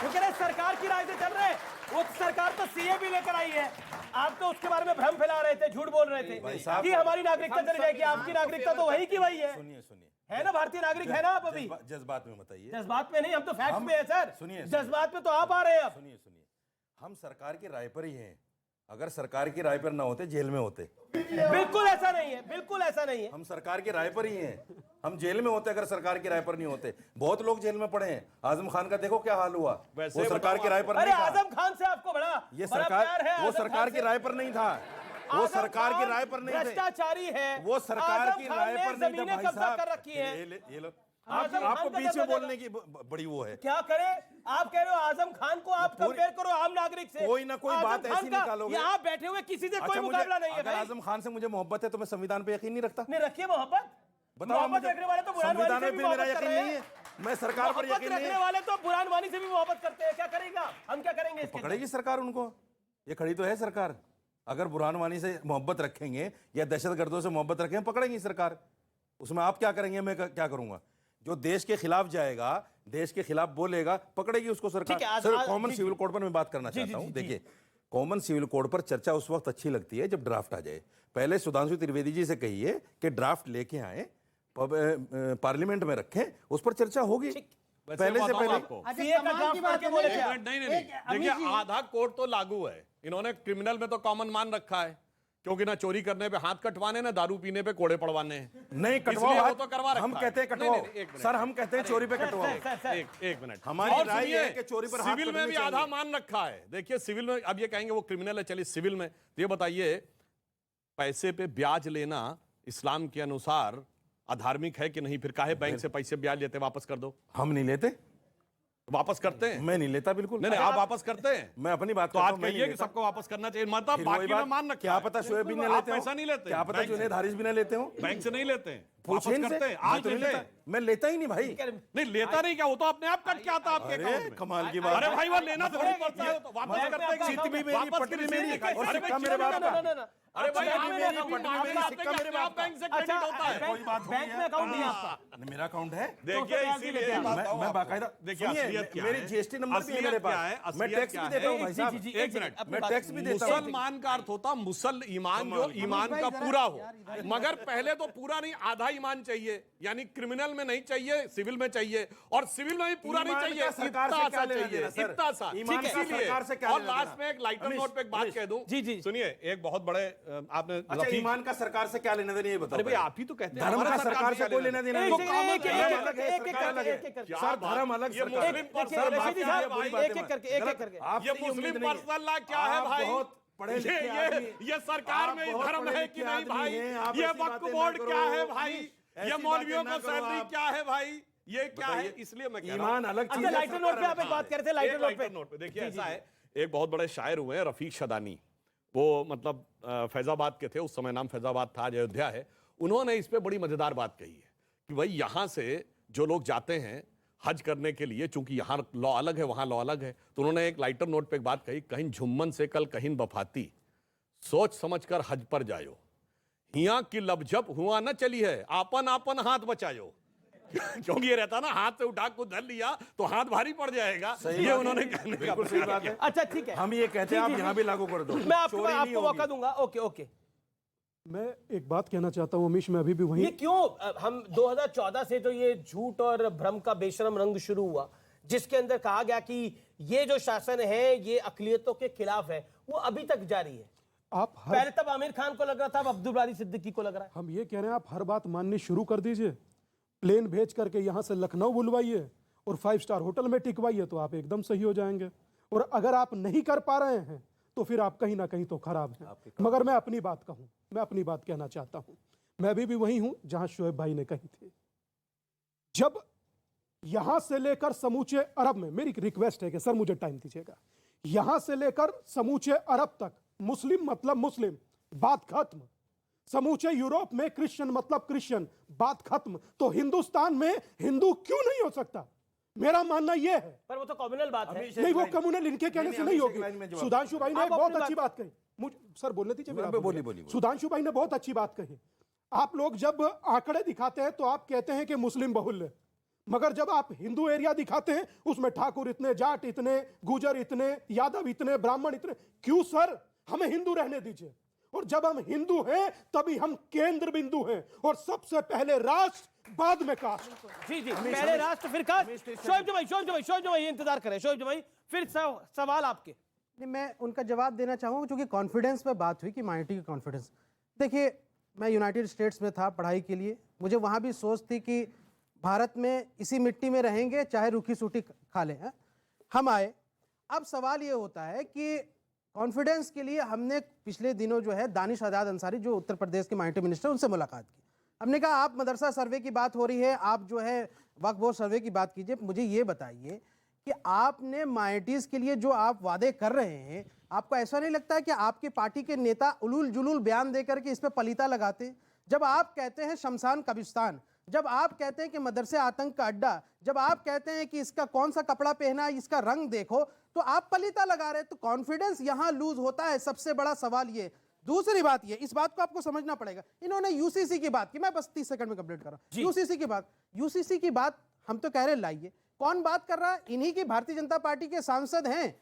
वो कह रहे हैं सरकार की राय से चल रहे हैं। वो सरकार तो सीए भी लेकर आई है। आप तो उसके बारे में भ्रम फैला रहे थे, झूठ बोल रहे थे कि हमारी नागरिकता चली जाएगी। आपकी नागरिकता तो वही की वही है। सुनिए है ना, भारतीय नागरिक है ना आप? अभी जज्बात में बताइए। जज्बात में नहीं, हम तो फैक्ट में है सर। सुनिए, जज्बात में तो आप आ रहे हैं। सुनिए, हम सरकार की राय पर ही हैं। अगर सरकार की राय पर ना होते जेल में होते। बिल्कुल ऐसा नहीं है, बिल्कुल ऐसा नहीं है। हम सरकार की राय पर ही हैं। हम जेल में होते अगर सरकार की राय पर नहीं होते। बहुत लोग जेल में पड़े हैं। आजम खान का देखो क्या हाल हुआ, वो सरकार की राय पर अरे नहीं था। आजम खान से आपको बड़ा ये बड़ा सरकार, प्यार है। वो आजम सरकार खान की से। राय पर नहीं था। वो आजम सरकार की खान राय पर नहीं थे। भ्रष्टाचारी है। वो सरकार आजम की खान राय ने पर नहीं था जमीनें भाई कब्जा साहब। कर रखी है। ये लो, आजम खान आपको का बीच में जब बोलने की बड़ी वो है। क्या करे? आप कह रहे हो आजम खान को आप कंपेयर करो आम नागरिक से। कोई ना कोई आजम बात खान ऐसी का निकालोगे। यहाँ बैठे हुए किसी से कोई अच्छा, मुकाबला नहीं है अगर भाई। आजम खान से मुझे मोहब्बत है तो मैं संविधान पे यकीन नहीं रखता। नहीं रखिए मोहब्बत। बताओ मोहब्बत मुझे, रखने वाले तो बुरान वानी संविधान से में भी फिर मेरा मोहब्बत कर यकीन रहे नहीं हैं। है। मैं सरकार पर मोहब्बत यकीन नहीं रखने है। वाले तो बुरान वानी से भी मोहब्बत करते हैं। क्या करेगा? हम क्या करेंगे इसके? पकड़ेगी सरकार उनको। ये खड़ी तो है सरकार। अगर बुरहान वानी से मोहब्बत रखेंगे या दहशतगर्दों से मोहब्बत रखेंगे, पकड़ेगी सरकार। उसमें आप क्या करेंगे, मैं क्या करूंगा? जो देश के खिलाफ जाएगा, देश के खिलाफ बोलेगा, पकड़ेगी उसको सरकार। सर, कॉमन सिविल कोड पर मैं बात करना चाहता हूं। देखिए, कॉमन सिविल कोड पर चर्चा उस वक्त अच्छी लगती है जब ड्राफ्ट आ जाए। पहले सुधांशु त्रिवेदी जी से कहिए कि ड्राफ्ट लेके आए, पार्लियामेंट में रखें, उस पर चर्चा होगी। पहले से पहले देखिए, आधा कोड तो लागू है। इन्होंने क्रिमिनल में तो कॉमन मान रखा है, क्योंकि ना चोरी करने पे हाथ कटवाने, ना दारू पीने पे कोड़े पड़वाने हैं। नहीं कटवाओ, वो तो करवा रखा हम कहते हैं कटवाओ। सर, हम कहते हैं चोरी पे कटवाओ। एक मिनट, हमारी राय है कि चोरी पर हाथ सिविल में भी आधा मान रखा है। देखिए, सिविल में अब ये कहेंगे वो क्रिमिनल है, चलिए सिविल में तो ये बताइए, पैसे पे ब्याज लेना इस्लाम के अनुसार अधार्मिक है कि नहीं? फिर काहे बैंक से पैसे ब्याज लेते, वापस कर दो। हम नहीं लेते, वापस करते हैं। मैं नहीं लेता बिल्कुल। नहीं, आप वापस करते हैं। मैं अपनी बात तो आज कहिए कि सबको वापस करना चाहिए, मतलब बाकी में मान रखा। क्या पता शोएब भी नहीं लेते हो, पैसा नहीं लेते, क्या पता जुनैद हारिस भी नहीं लेते हो, बैंक से नहीं लेते हैं, पूछिए वापस करते हैं। आज नहीं लेते, मैं लेता ही नहीं भाई। नहीं लेता नहीं क्या? वो तो अपने आप कट के आता आपके अकाउंट में। कमाल की बात। अरे भाई, वो लेना थोड़ी पड़ता है, तो वापस करते हैं। चिट भी मेरी, पटरी मेरी और सिक्का मेरे बाप का। अरे भाई, सिक्का मेरे बाप का। बैंक से क्रेडिट होता है। कोई बात बैंक में अकाउंट नहीं आपका? मेरा अकाउंट है। देखिए, इसीलिए मैं बाकायदा, देखिए, मेरी जीएसटी नंबर भी है मेरे पास। मैं टैक्स भी देता हूँ भाई साहब। एक मिनट, मैं टैक्स भी देता हूँ। मुसलमान का अर्थ होता मुसल ईमान, जो ईमान का पूरा हो। मगर पहले तो पूरा नहीं, आधा ईमान चाहिए। यानी क्रिमिनल में नहीं चाहिए, सिविल में चाहिए, और सिविल में भी पूरा नहीं चाहिए, इतना सा चाहिए, इतना सा। इसीलिए, और लास्ट में एक लाइटर नोट पे एक बात कह दूं। जी सुनिए, एक बहुत बड़े आपने अच्छा, ईमान का सरकार से क्या लेना देना ये बताओ। अरे भाई, आप ही तो कहते हैं धर्म का सरकार से कोई लेना देना नहीं। एक सर, धर्म अलग, ये मुस्लिम पर्सनल लॉ क्या है भाई? ये मुस्लिम पर्सनल लॉ क्या है भाई? ये सरकार में धर्म है कि नहीं भाई? ये वक्फ बोर्ड क्या है भाई? ये मौलवियों का सैलरी क्या है भाई? ये क्या है? इसलिए मैं कह रहा हूं, ईमान अलग चीज है। लाइटर नोट पे आप एक बात कर रहे थे, लाइटर नोट पे। देखिए, ऐसा है, एक बहुत बड़े शायर हुए हैं रफीक शदानी, वो मतलब फैजाबाद के थे, उस समय नाम फैजाबाद था, आज अयोध्या है। उन्होंने इस पे बड़ी मजेदार बात कही है कि भाई, यहां से जो लोग जाते हैं हज करने के लिए, चूंकि यहाँ लॉ अलग है, वहां लॉ अलग है, तो उन्होंने एक लाइटर नोट पे एक बात कही, कहीं झुम्मन से कल कहीं बफाती, सोच समझकर हज पर जायो, हिया की लबझप हुआ न चली है, आपन आपन हाथ बचायो। क्योंकि ये रहता ना, हाथ से उठा को धर लिया तो हाथ भारी पड़ जाएगा। ये उन्होंने कहने का बिल्कुल सही बात है। अच्छा, ठीक है, हम ये कहते हैं, आप यहाँ भी लागू कर दो। मैं आपको मौका दूंगा। ओके। मैं एक बात कहना चाहता हूं अमीश, मैं अभी भी वहीं। ये क्यों हम 2014 से तो ये झूठ और भ्रम का बेशरम रंग शुरू हुआ, जिसके अंदर कहा गया कि ये जो शासन है ये अकलियतों के खिलाफ है, वो अभी तक जारी है। आप पहले तब आमिर खान को लग रहा था, अब अब्दुल बारी सिद्दीकी को लग रहा है। हम ये कह रहे हैं आप हर बात माननी शुरू कर दीजिए, प्लेन भेज करके यहाँ से लखनऊ बुलवाइए और 5 स्टार होटल में टिकवाइए, तो आप एकदम सही हो जाएंगे। और अगर आप नहीं कर पा रहे हैं तो फिर आप कहीं ना कहीं तो खराब हैं। मगर मैं अपनी बात कहूँ, मैं अपनी बात कहना चाहता हूँ, मैं भी वही हूँ जहाँ शोएब भाई ने कही थी। जब यहां से लेकर समूचे अरब में, मेरी रिक्वेस्ट है कि सर मुझे टाइम दीजिएगा, यहां से लेकर समूचे अरब तक मुस्लिम मतलब मुस्लिम, बात खत्म। समूचे यूरोप में क्रिश्चियन मतलब क्रिश्चियन, बात खत्म। तो हिंदुस्तान में हिंदू क्यों नहीं हो सकता? मेरा मानना यह है। पर वो तो कम्युनल बात है। नहीं, वो कम्युनल इनके कहने से नहीं होगी। सुधांशु भाई ने बहुत अच्छी बात कही, मुझे सर बोलने दीजिए। सुधांशु भाई ने बहुत अच्छी बात कही। आप लोग जब आंकड़े दिखाते हैं तो आप कहते हैं कि मुस्लिम बहुल्य, मगर जब आप हिंदू एरिया दिखाते हैं उसमें ठाकुर इतने, जाट इतने, गुजर इतने, यादव इतने, ब्राह्मण इतने। क्यों सर? हमें हिंदू रहने दीजिए। और जब हम हिंदू हैं तभी हम केंद्र बिंदु हैं, और सबसे पहले राष्ट्र बाद में कास्ट। जी जी, पहले राष्ट्र फिर कास्ट। शोएब भाई इंतजार करें। शोएब भाई फिर सवाल आपके। नहीं, मैं उनका जवाब देना चाहूँगा, क्योंकि कॉन्फिडेंस पे बात हुई कि माइनॉरिटी की कॉन्फिडेंस। देखिए, मैं यूनाइटेड स्टेट्स में था पढ़ाई के लिए, मुझे वहाँ भी सोच थी कि भारत में इसी मिट्टी में रहेंगे, चाहे रूखी सूटी खा लें। हम आए। अब सवाल ये होता है कि कॉन्फिडेंस के लिए हमने पिछले दिनों जो है दानिश आज़ाद अंसारी, जो उत्तर प्रदेश के माइनॉरिटी मिनिस्टर, उनसे मुलाकात की। हमने कहा आप मदरसा सर्वे की बात हो रही है, आप जो है वक्फ बोर्ड सर्वे की बात कीजिए। मुझे ये बताइए कि आपने माइनॉरिटीज़ के लिए जो आप वादे कर रहे हैं, आपको ऐसा नहीं लगता है कि आपकी पार्टी के नेता उलूल जुलूल बयान देकर के इस पर पलीता लगाते हैं? जब आप कहते हैं शमशान कब्रिस्तान, जब आप कहते हैं कि मदरसे आतंक का अड्डा, जब आप कहते हैं कि इसका कौन सा कपड़ा पहना है, इसका रंग देखो, तो आप पलीता लगा रहे हैं। तो कॉन्फिडेंस यहां लूज होता है। सबसे बड़ा सवाल ये। दूसरी बात ये, इस बात को आपको समझना पड़ेगा। इन्होंने यूसीसी की बात की, मैं बस 30 सेकंड में कंप्लीट कर रहा हूं। यूसीसी की बात हम तो कह रहे लाइए। कौन बात कर रहा है? इन्हीं की भारतीय जनता पार्टी के सांसद हैं।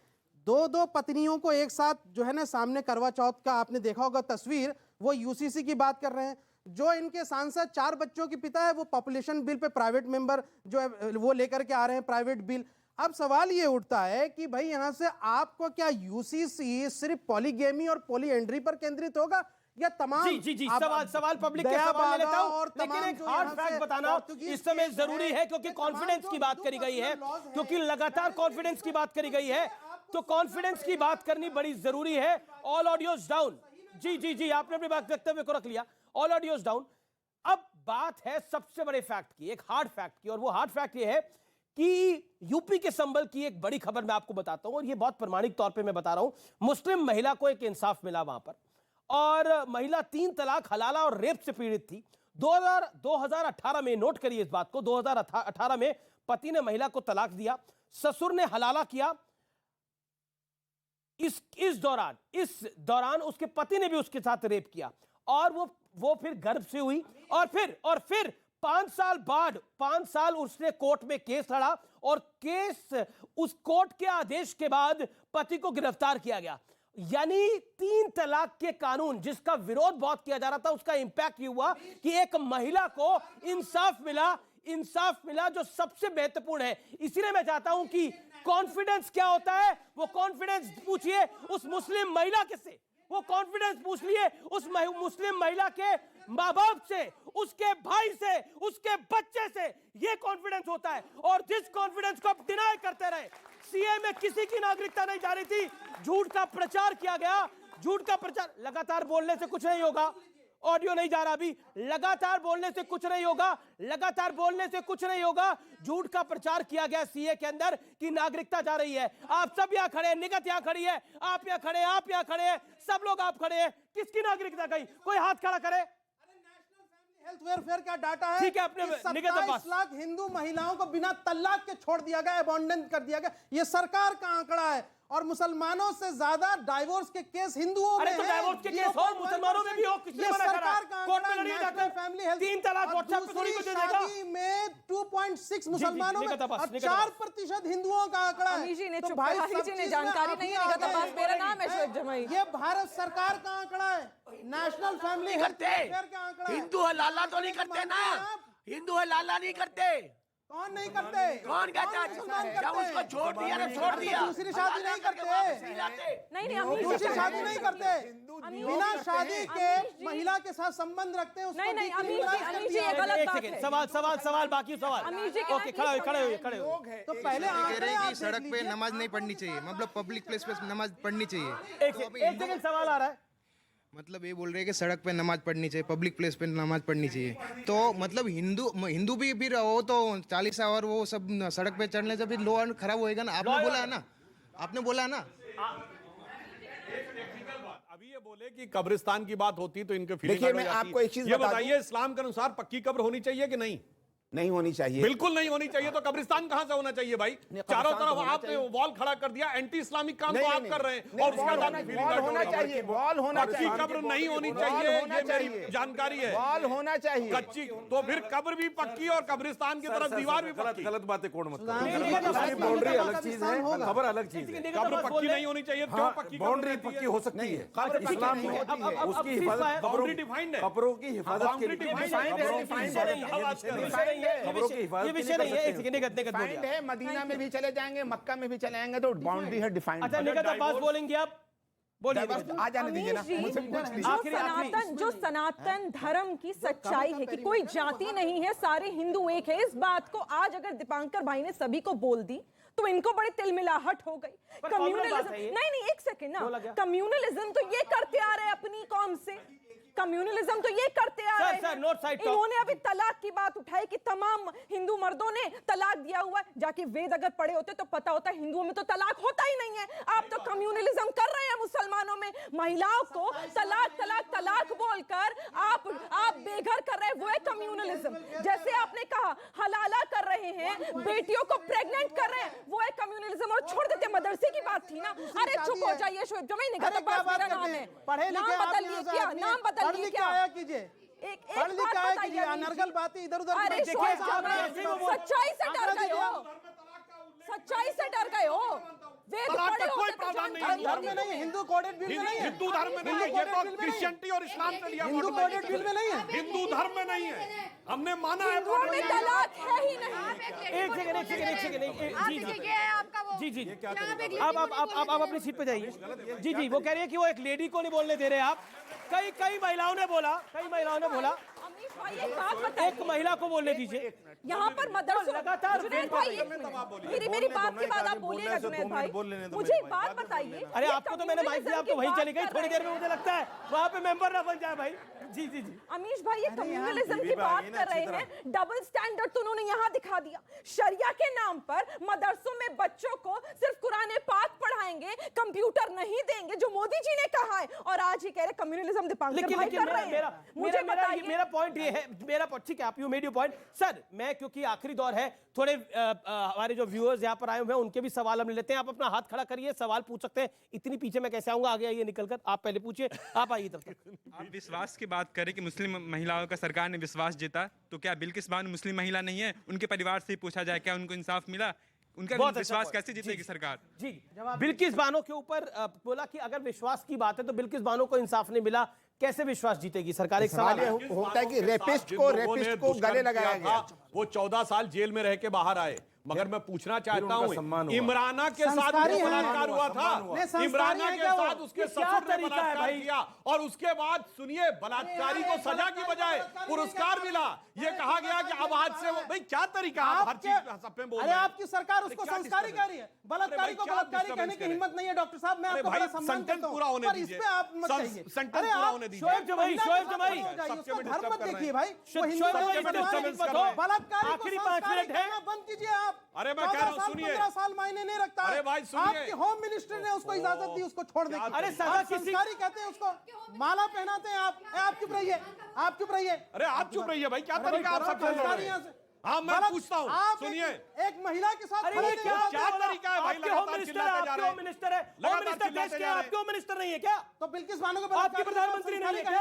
2-2 पत्नियों को एक साथ जो है ना सामने करवा चौथ का आपने देखा होगा तस्वीर, वो यूसीसी की बात कर रहे हैं। जो इनके सांसद 4 बच्चों के पिता है, वो population bill pay private member जो है वो लेकर के आ रहे हैं, प्राइवेट बिल। अब सवाल ये उठता है कि भाई यहां से आपको क्या यूसीसी सिर्फ पॉलीगेमी और पॉलीएंड्री पर केंद्रित होगा या तमाम? जी, सवाल पब्लिक के सवाल लेता हूं, लेकिन एक हार्ड फैक्ट बताना इस समय जरूरी है, क्योंकि कॉन्फिडेंस की बात करी गई है, क्योंकि लगातार कॉन्फिडेंस की बात करी गई है, तो कॉन्फिडेंस की बात करनी बड़ी जरूरी है। All audios down. जी, आपने अपनी बात वक्तव्य को रख लिया। All audios down. अब बात है सबसे बड़े फैक्ट की, एक हार्ड फैक्ट की, और वो हार्ड फैक्ट ये है कि यूपी के संबल की एक बड़ी खबर मैं आपको बताता हूं, और ये बहुत प्रमाणिक तौर पे मैं बता रहा हूं। मुस्लिम महिला को एक इंसाफ मिला वहां पर, और महिला 3 तलाक, हलाला और रेप से पीड़ित थी। 2018 में, नोट करिए इस बात को, 2018 में पति ने महिला को तलाक दिया, ससुर ने हलाला किया। इस दौरान उसके पति ने भी उसके साथ रेप किया, और वो फिर गर्भ से हुई, और फिर 5 साल बाद, 5 साल उसने कोर्ट में केस लड़ा, और उस कोर्ट के आदेश के बाद पति को गिरफ्तार किया गया। यानी 3 तलाक के कानून जिसका विरोध बहुत किया जा रहा था, उसका इंपैक्ट ये हुआ कि एक महिला को इंसाफ मिला, जो सबसे महत्वपूर्ण है। इसीलिए मैं चाहता हूं कि कॉन्फिडेंस क्या होता है, वो कॉन्फिडेंस पूछिए उस मुस्लिम महिला के से, वो कॉन्फिडेंस पूछ लिए उस मुस्लिम महिला के माँ बाप से, उसके भाई से, उसके बच्चे से। ये कॉन्फिडेंस होता है। और जिस कॉन्फिडेंस को आप डिनाई करते रहे, सीए में किसी की नागरिकता नहीं जा रही थी, झूठ का प्रचार किया गया, झूठ का प्रचार। लगातार बोलने से कुछ नहीं होगा, ऑडियो नहीं जा रहा अभी। लगातार बोलने से कुछ नहीं होगा, झूठ का प्रचार किया गया सीए के अंदर कि नागरिकता जा रही है। आप सब यहाँ खड़े हैं, निगत यहाँ खड़ी है, आप यहाँ खड़े हैं, सब लोग आप खड़े हैं। किसकी नागरिकता गई? कोई हाथ खड़ा करे। हेल्थ वेलफेयर का डाटा है, ठीक है, अपने 27 लाख हिंदू महिलाओं को बिना तलाक के छोड़ दिया गया, अबॉन्डन कर दिया गया। ये सरकार का आंकड़ा है। और मुसलमानों से ज्यादा डाइवोर्स के केस हिंदुओं में तो डाइवोर्स के केस हो, मुसलमानों में भी हो, किसने मना करा? कोर्ट में लड़िए जाकर। फैमिली हेल्थ 3 तलाक व्हाट्सएप पे थोड़ी कुछ दे देगा। में 2.6 मुसलमानों में, और 4% हिंदुओं का आंकड़ा है। अमीर जी ने जानकारी नहीं है, निगत अब्बास मेरा नाम है शोएब जमाई। ये भारत सरकार का आंकड़ा है, नेशनल फैमिली हेल्थ वेलफेयर का आंकड़ा है। हिंदू हलाला तो नहीं करते ना, हिंदू हलाला नहीं करते। कौन नहीं करते? कौन कहता है मुसलमान जब करते? उसको छोड़ दिया ना छोड़ दिया दूसरी शादी नहीं करते, नहीं दूसरी शादी नहीं करते, बिना शादी के महिला के साथ संबंध रखते हैं। नहीं नहीं अमीश जी ये गलत बात है। सवाल बाकी सवाल। अमीश जी ओके, खड़े हो। तो पहले कह रहे हैं कि सड़क पे नमाज नहीं पढ़नी चाहिए, मतलब पब्लिक प्लेस पे नमाज पढ़नी चाहिए। एक सेकंड, सवाल आ रहा है। मतलब ये बोल रहे हैं कि सड़क पे नमाज पढ़नी चाहिए, पब्लिक प्लेस पे नमाज पढ़नी चाहिए। तो मतलब हिंदू भी फिर वो तो 40 और वो सब सड़क पे चढ़ने से फिर लॉ खराब होएगा ना। आपने बोला है ना, आपने बोला है ना। अभी ये बोले कि कब्रिस्तान की बात होती तो इनके फीलिंग देखिए, मैं आपको एक चीज ये बता बताइए, इस्लाम के अनुसार पक्की कब्र होनी चाहिए कि नहीं? नहीं होनी चाहिए, बिल्कुल नहीं होनी चाहिए। तो कब्रिस्तान कहां से होना चाहिए भाई? चारों तरफ आपने वॉल खड़ा कर दिया, एंटी इस्लामिक काम तो आप कर रहे हैं और उसके बाद वॉल होना चाहिए, वॉल होना चाहिए, पक्की कब्र नहीं होनी चाहिए, ये मेरी जानकारी है। वॉल होना चाहिए, कच्ची तो फिर कब्र भी पक्की और कब्रिस्तान की तरफ दीवार भी पक्की। गलत बातें कौन मत करो। बाउंड्री अलग चीज है, खबर अलग चीज है। कब्र पक्की नहीं होनी चाहिए, क्यों पक्की? बाउंड्री पक्की हो सकती है, इस्लाम में उसकी हिफाजत, बाउंड्री डिफाइंड है, कब्रों की हिफाजत के लिए खबरों की ये विषय नहीं है। एक सेकंड, निगत है। मदीना में भी चले जाएंगे, मक्का में भी चले जाएंगे तो बाउंड्री है, डिफाइंड। अच्छा निगत, अब्बास बोलेंगे आप, बोलिए। आ जाने दीजिए ना, मुझसे पूछ लीजिए। जो सनातन धर्म की सच्चाई है कि कोई जाति नहीं है, सारे हिंदू एक है, इस बात को आज अगर दीपांकर भाई ने सभी को बोल दी तो इनको बड़ी तिलमिलाहट हो गई। कम्युनलिज्म नहीं, एक सेकंड ना, कम्युनलिज्म तो ये करते आ रहे अपनी कौम से, कम्युनलिज्म तो ये करते आ रहे हैं। इन्होंने अभी तलाक की बात उठाई कि तमाम हिंदू मर्दों ने तलाक दिया हुआ है। जाके वेद अगर पढ़े होते तो पता होता है हिंदुओं में तो तलाक होता ही नहीं है। आप तो कम्युनलिज्म कर रहे हैं मुसलमानों में, महिलाओं को तलाक तलाक तलाक बोलकर आप बेघर कर रहे हैं, वो है कम्युनलिज्म। जैसे आपने कहा हलाला कर रहे हैं, बेटियों को प्रेग्नेंट कर रहे हैं, वो है कम्युनलिज्म। और छोड़ देते, मदरसे की बात थी ना। अरे चुप हो जाइए शोएब जमाई, निगत अब्बास मेरा नाम है, नाम बदल लिए क्या, नाम बदल पढ़ लिख के आया कीजिए, पढ़ लिख के आया कीजिए, अनर्गल बातें इधर उधर। अरे सच्चाई से डर गए हो, सच्चाई से डर गए हो। वेद पढ़े हो कोई प्रावधान नहीं, धर्म में नहीं है, हिंदू कोडेड बिल में नहीं है, हिंदू धर्म में नहीं है, ये तो क्रिश्चियनिटी और इस्लाम से लिया। हिंदू कोडेड बिल में नहीं है, हिंदू धर्म में नहीं है, हमने माना है। हिंदुओं में तलाक है ही नहीं। एक सेकंड, ये है आपका वो। जी यहाँ पे एक आप अपनी सीट पे जाइए। जी वो कह रही है कि वो एक लेडी को नहीं बोलने दे रहे आप। कई महिलाओं ने बोला, अमीश भाई एक बात बताइए, एक महिला को बोलने दीजिए। यहाँ पर मदरसों लगातार जुनैद भाई मेरी बात के बाद आप बोलिएगा जुनैद भाई, मुझे एक बात बताइए। अरे आपको तो मैंने माइक दिया, आप तो वहीं चली गई। थोड़ी देर में मुझे लगता है वहाँ पे मेंबर ना बन जाए भाई। जी अमीश भाई ये कम्युनलिज्म की बात कर रहे हैं, डबल स्टैंडर्ड तो उन्होंने यहाँ दिखा दिया। शरिया के नाम पर मदरसों में बच्चों को सिर्फ कुरान पाक पढ़ाएंगे, कंप्यूटर नहीं देंगे, जो मोदी जी ने कहा है, और आज ही कह रहे कम्युनलिज्म दीपांकर भाई कर रहे हैं। मुझे बताइए, मेरा पॉइंट ये है, ठीक है आप you made your point sir. मैं क्योंकि आखिरी दौर है, थोड़े हमारे जो व्यूअर्स यहाँ पर आए हुए हैं उनके भी सवाल हम ले लेते हैं। आप अपना हाथ खड़ा करिए, सवाल पूछ सकते हैं। इतनी पीछे मैं कैसे आऊंगा, आगे आइए निकलकर, आप पहले पूछिए, आप आइए तब तक। आप विश्वास की बात करें कि मुस्लिम महिलाओं का सरकार ने विश्वास जीता, तो क्या बिल्किस बानो मुस्लिम महिला नहीं है? उनके परिवार से पूछा जाए, क्या उनको इंसाफ मिला? उनका विश्वास कैसे जीतेगी सरकार? जी बिल्किस बानो के ऊपर बोला कि अगर विश्वास की बात है तो बिल्किस बानो को इंसाफ नहीं मिला, कैसे विश्वास जीतेगी सरकार? एक सवाल होता है कि रेपिस्ट को गले लगाया गया, वो 14 साल जेल में रह के बाहर आए। मगर मैं पूछना चाहता हूँ, इमराना के साथ बलात्कार हुआ था, इमराना के साथ उसके ससुर ने बलात्कार किया, और उसके बाद सुनिए बलात्कारी को सजा की बजाय पुरस्कार मिला। ये कहा गया कि अब आज से भाई क्या तरीका, आप हर चीज सब पे बोल रहे हैं। आपकी सरकार उसको संस्कारी कह रही है, बलात्कारी को बलात्कारी कहने की हिम्मत नहीं है। डॉक्टर साहब मैं आपका बड़ा सम्मान करता हूं, पूरा होने पर इस पे आप मत कहिए। अरे आप शोएब जमाई उसका धर्म मत देखिए भाई, बलात्कारी आखिरी 5 मिनट है, बंद कीजिए आप। अरे मैं कह रहा हूं सुनिए, 15 साल मायने नहीं रखता। अरे भाई सुनिए, आपके होम मिनिस्टर ने उसको इजाजत दी उसको छोड़ने की। अरे सजा संस्कारी कहते हैं उसको, माला पहनाते हैं आप चुप रहिए, आप चुप रहिए। अरे आप चुप रहिए भाई, क्या तरीका आप सब चल रहे हैं? हाँ मैं पूछता हूँ, सुनिए, एक महिला के साथ क्या तरीका है भाई? लगातार चिल्लाते जा रहे हैं। मिनिस्टर है, होम मिनिस्टर देश के, आपके होम मिनिस्टर नहीं है क्या? तो बिल्किस बानो को आपके प्रधानमंत्री नहीं है क्या?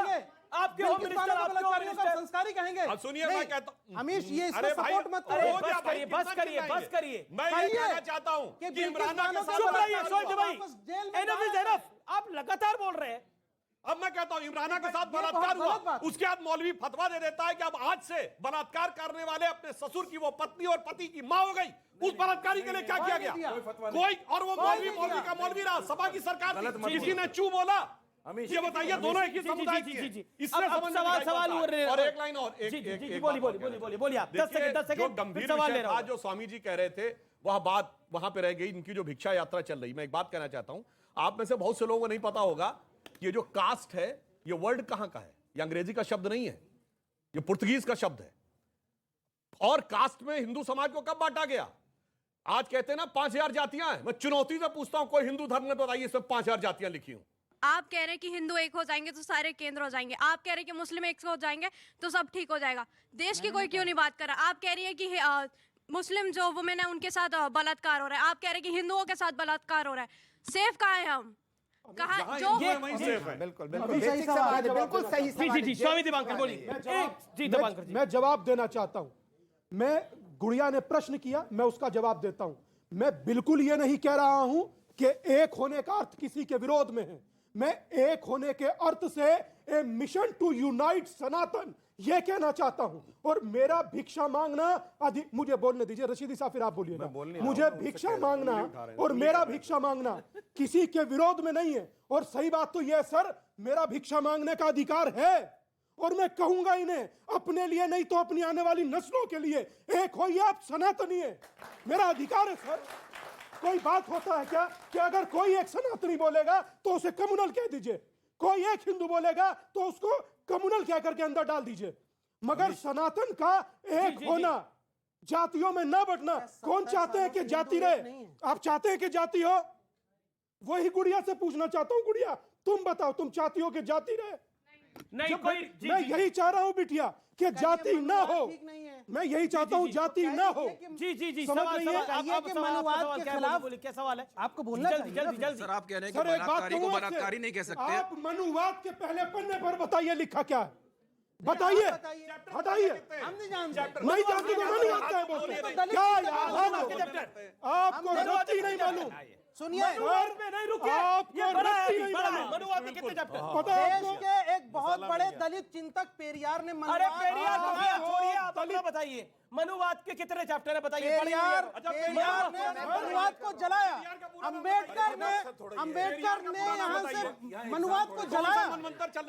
आपके होम मिनिस्टर, आपके होम मिनिस्टर संस्कारी कहेंगे? सुनिए मैं कहता हूं अमीश ये इसको सपोर्ट मत करिए, करो। बस करिए। मैं ये कहना चाहता हूं कि इमराना के साथ चुप रहिए शोएब भाई, एनफ इज एनफ। आप लगातार बोल रहे हैं, अब मैं कहता हूं इमराना के साथ ये बहुत बलात्कार गलत हुआ, बात। उसके बाद मौलवी फतवा दे देता है कि अब आज से बलात्कार करने वाले अपने ससुर की वो पत्नी और पति की मां हो गई। उस बलात्कारी के लिए क्या किया गया? कोई, और वो मौलवी मौलवी का मौलवी रहा, सभा की सरकार थी, किसी ने चू बोला? ये बताइए, दोनों एक ही समुदाय के हैं। इससे सवाल और एक लाइन और बोलिए आप 10 सेकंड जो गंभीर विषय था जो स्वामी जी कह रहे थे, वह बात वहां पे रह गई। इनकी जो भिक्षा यात्रा चल रही, मैं एक बात कहना चाहता हूं, आप में से बहुत से लोगों को नहीं पता होगा, ये जो कास्ट है, ये वर्ड कहां का है? ये अंग्रेजी का शब्द नहीं है, ये पुर्तगीज का शब्द है। और कास्ट में हिंदू समाज को कब बांटा गया? आज कहते हैं ना 5000 जातियां हैं। मैं चुनौती से पूछता हूं, कोई हिंदू धर्म में बताइए इसमें 5000 जातियां लिखी हूं। आप कह रहे हैं कि हिंदू एक हो जाएंगे तो सारे केंद्र हो जाएंगे, आप कह रहे हैं कि मुस्लिम एक हो जाएंगे तो सब ठीक हो जाएगा। देश की कोई क्यों नहीं बात कर रहा? आप कह रही है कि मुस्लिम जो वुमेन है उनके साथ बलात्कार हो रहा है, आप कह रहे हैं कि हिंदुओं के साथ बलात्कार हो रहा है। सेफ कहाँ है हम? कहाँ जो बिल्कुल मैं जवाब देना चाहता हूं। मैं गुड़िया ने प्रश्न किया, मैं उसका जवाब देता हूं। मैं बिल्कुल ये नहीं कह रहा हूं कि एक होने का अर्थ किसी के विरोध में है। मैं एक होने के अर्थ से ए मिशन टू यूनाइट सनातन ये कहना चाहता हूं। और मेरा भिक्षा मांगना मुझे बोलने दीजिए रशीदी साहब, फिर आप बोलिएगा। मुझे भिक्षा मांगना और मेरा भिक्षा मांगना किसी के विरोध में नहीं है। और सही बात तो यह सर, मेरा भिक्षा मांगने का अधिकार है और मैं कहूंगा इन्हें, अपने लिए नहीं तो अपनी आने वाली नस्लों के लिए, एक होइए आप सनातनी है, मेरा अधिकार है सर। कोई बात होता है क्या कि अगर कोई एक सनातनी बोलेगा तो उसे कम्युनल कह दीजिए, कोई एक हिंदू बोलेगा तो उसको कम्युनल कह करके अंदर डाल दीजिए, मगर सनातन का एक होना, जातियों में ना बंटना। कौन चाहते हैं कि जाति रहे? आप चाहते हैं कि जाति हो? वही गुड़िया से पूछना चाहता हूं, गुड़िया तुम बताओ, तुम चाहती हो कि जाति रहे? नहीं कोई, मैं यही चाह रहा हूं बिटिया कि जाति ना हो, मैं यही चाहता हूं जाति ना हो। जी समझ रही है? मनुवाद के खिलाफ क्या सवाल है? आपको बोलना चाहिए। सर आप कह रहे हैं कि सर एक बात बलात्कारी को कहूं बलात्कारी आपसे, नहीं कह सकते। आप मनुवाद के पहले पन्ने पर बताइए लिखा क्या है, बताइए, हटाइए। हम नहीं जानते। नहीं जानते तो मनुवाद क्या है बोलते? क्या आपको रत्ती नहीं मालूम? सुनिए, नहीं रुकिए, आपको ये बड़ा है, रत्ती नहीं बड़ा है। मालूम। मनुवाद के कितने चैप्टर? पता है देश आपको? के एक बहुत बड़े दलित चिंतक पेरियार ने अरे पेरियार को क्या हाँ, छोड़िए, आप अपना बताइए, मनुवाद के कितने चैप्टर है बताइए? पेरियार ने मनुवाद को जलाया। अंबेडकर ने यहाँ से मनुवाद को जलाया।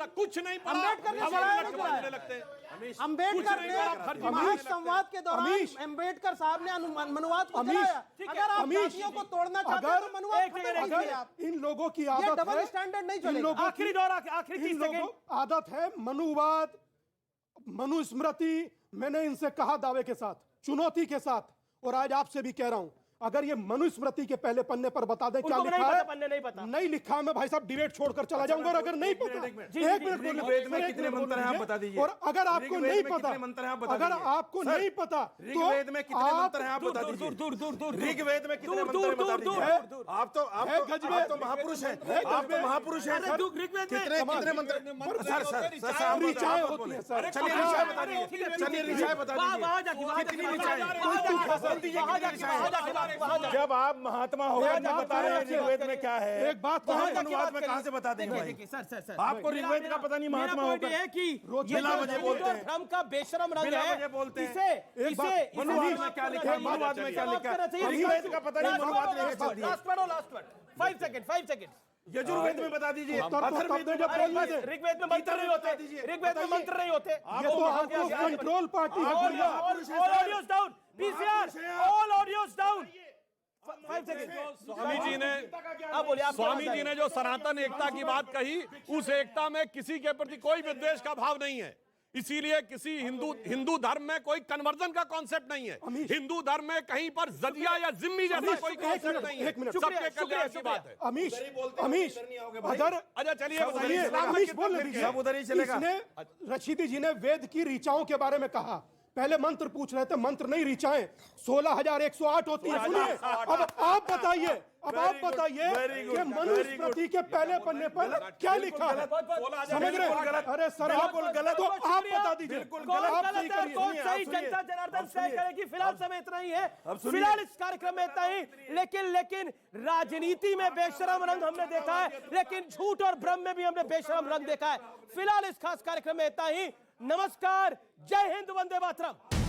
कुछ नहीं पढ़ा। अंबेडकर ने जलाया। अंबेडकर ने महासंवाद के दौरान अंबेडकर साहब ने मनुवाद को जलाया। अगर आप जातियों को तोड़ना चाहते हैं तो मनुवाद खत्म कीजिए आप। इन लोगों की ये आदत डबल है, स्टैंडर्ड नहीं इन चलेगा। लोगों आखिरी दौर, आखिरी 30 इन सेकंड। लोगों आदत है मनुवाद, मनुस्मृति। मैंने इनसे कहा दावे के साथ, चुनौती के साथ, और आज आपसे भी कह रहा हूं, अगर ये मनुस्मृति के पहले पन्ने पर बता दें क्या लिखा है। पन्ने नहीं पता, नहीं लिखा, मैं भाई साहब डिबेट छोड़कर चला जाऊंगा। और अगर नहीं पता, एक मिनट ऋग्वेद में कितने मंत्र हैं आप बता दीजिए। और अगर आपको नहीं पता, अगर आपको नहीं पता तो ऋग्वेद में कितने मंत्र हैं आप बता दीजिए। ऋग्वेद में कितने मंत्र हैं बता दीजिए। आप तो महापुरुष हैं, आप तो महापुरुष हैं। कितने मंत्र? सर ऋचाएं होती हैं सर। चलिए ऋचाएं बता दीजिए, चलिए ऋचाएं बता दीजिए, कितनी ऋचाएं? जब आप महात्मा हो गए तब बता रहे हैं ऋग्वेद में क्या है। एक बात अनुवाद में कहां से बता देंगे भाई? सर आपको ऋग्वेद का पता नहीं महात्मा होकर है कि बिना वजह बोलते हैं, भ्रम का बेशरम रंग बिना है, वजह बोलते हैं। इसे मनुवाद में क्या लिखा है? मनुवाद में क्या लिखा है? ऋग्वेद का पता नहीं, मनुवाद में क्या लिखा है? लास्ट वर्ड 5 सेकंड यजुर्वेद में बता दीजिए। ऋग्वेद में मंत्र नहीं होते, ऋग्वेद में मंत्र नहीं होते। ये तो आपको कंट्रोल पार्टी है। All audios down, PCR, all audios down. 5 second. Swami ji ने जो सनातन एकता की बात कही, उस एकता में किसी के प्रति कोई विद्वेष का भाव नहीं है। इसीलिए किसी हिंदू धर्म में कोई कन्वर्जन का कॉन्सेप्ट नहीं है। हिंदू धर्म में कहीं पर जजिया या जिम्मी जैसा कोई कॉन्सेप्ट नहीं है। सबके कल्याण की बात है। अमीश अगर अच्छा चलिए अमीश बोलने दीजिए। इसने रशीदी जी ने वेद की ऋचाओं के बारे में कहा, पहले मंत्र पूछ रहे थे, मंत्र नहीं ऋचाएं 16,108 होती है। सुनिए, अब आप बताइए, कि मनुस्मृति के पहले पन्ने पर क्या लिखा है? समझ रहे? अरे सर, तो आप बता दीजिए कौन गलत है कौन सही? जनता जनार्दन तय करेगी। फिलहाल समय इतना ही है, फिलहाल इस कार्यक्रम में इतना ही। लेकिन राजनीति में बेशरम रंग हमने देखा है, लेकिन झूठ और भ्रम में भी हमने बेशरम रंग देखा है। फिलहाल इस खास कार्यक्रम में इतना ही। नमस्कार, जय हिंद, वंदे मातरम।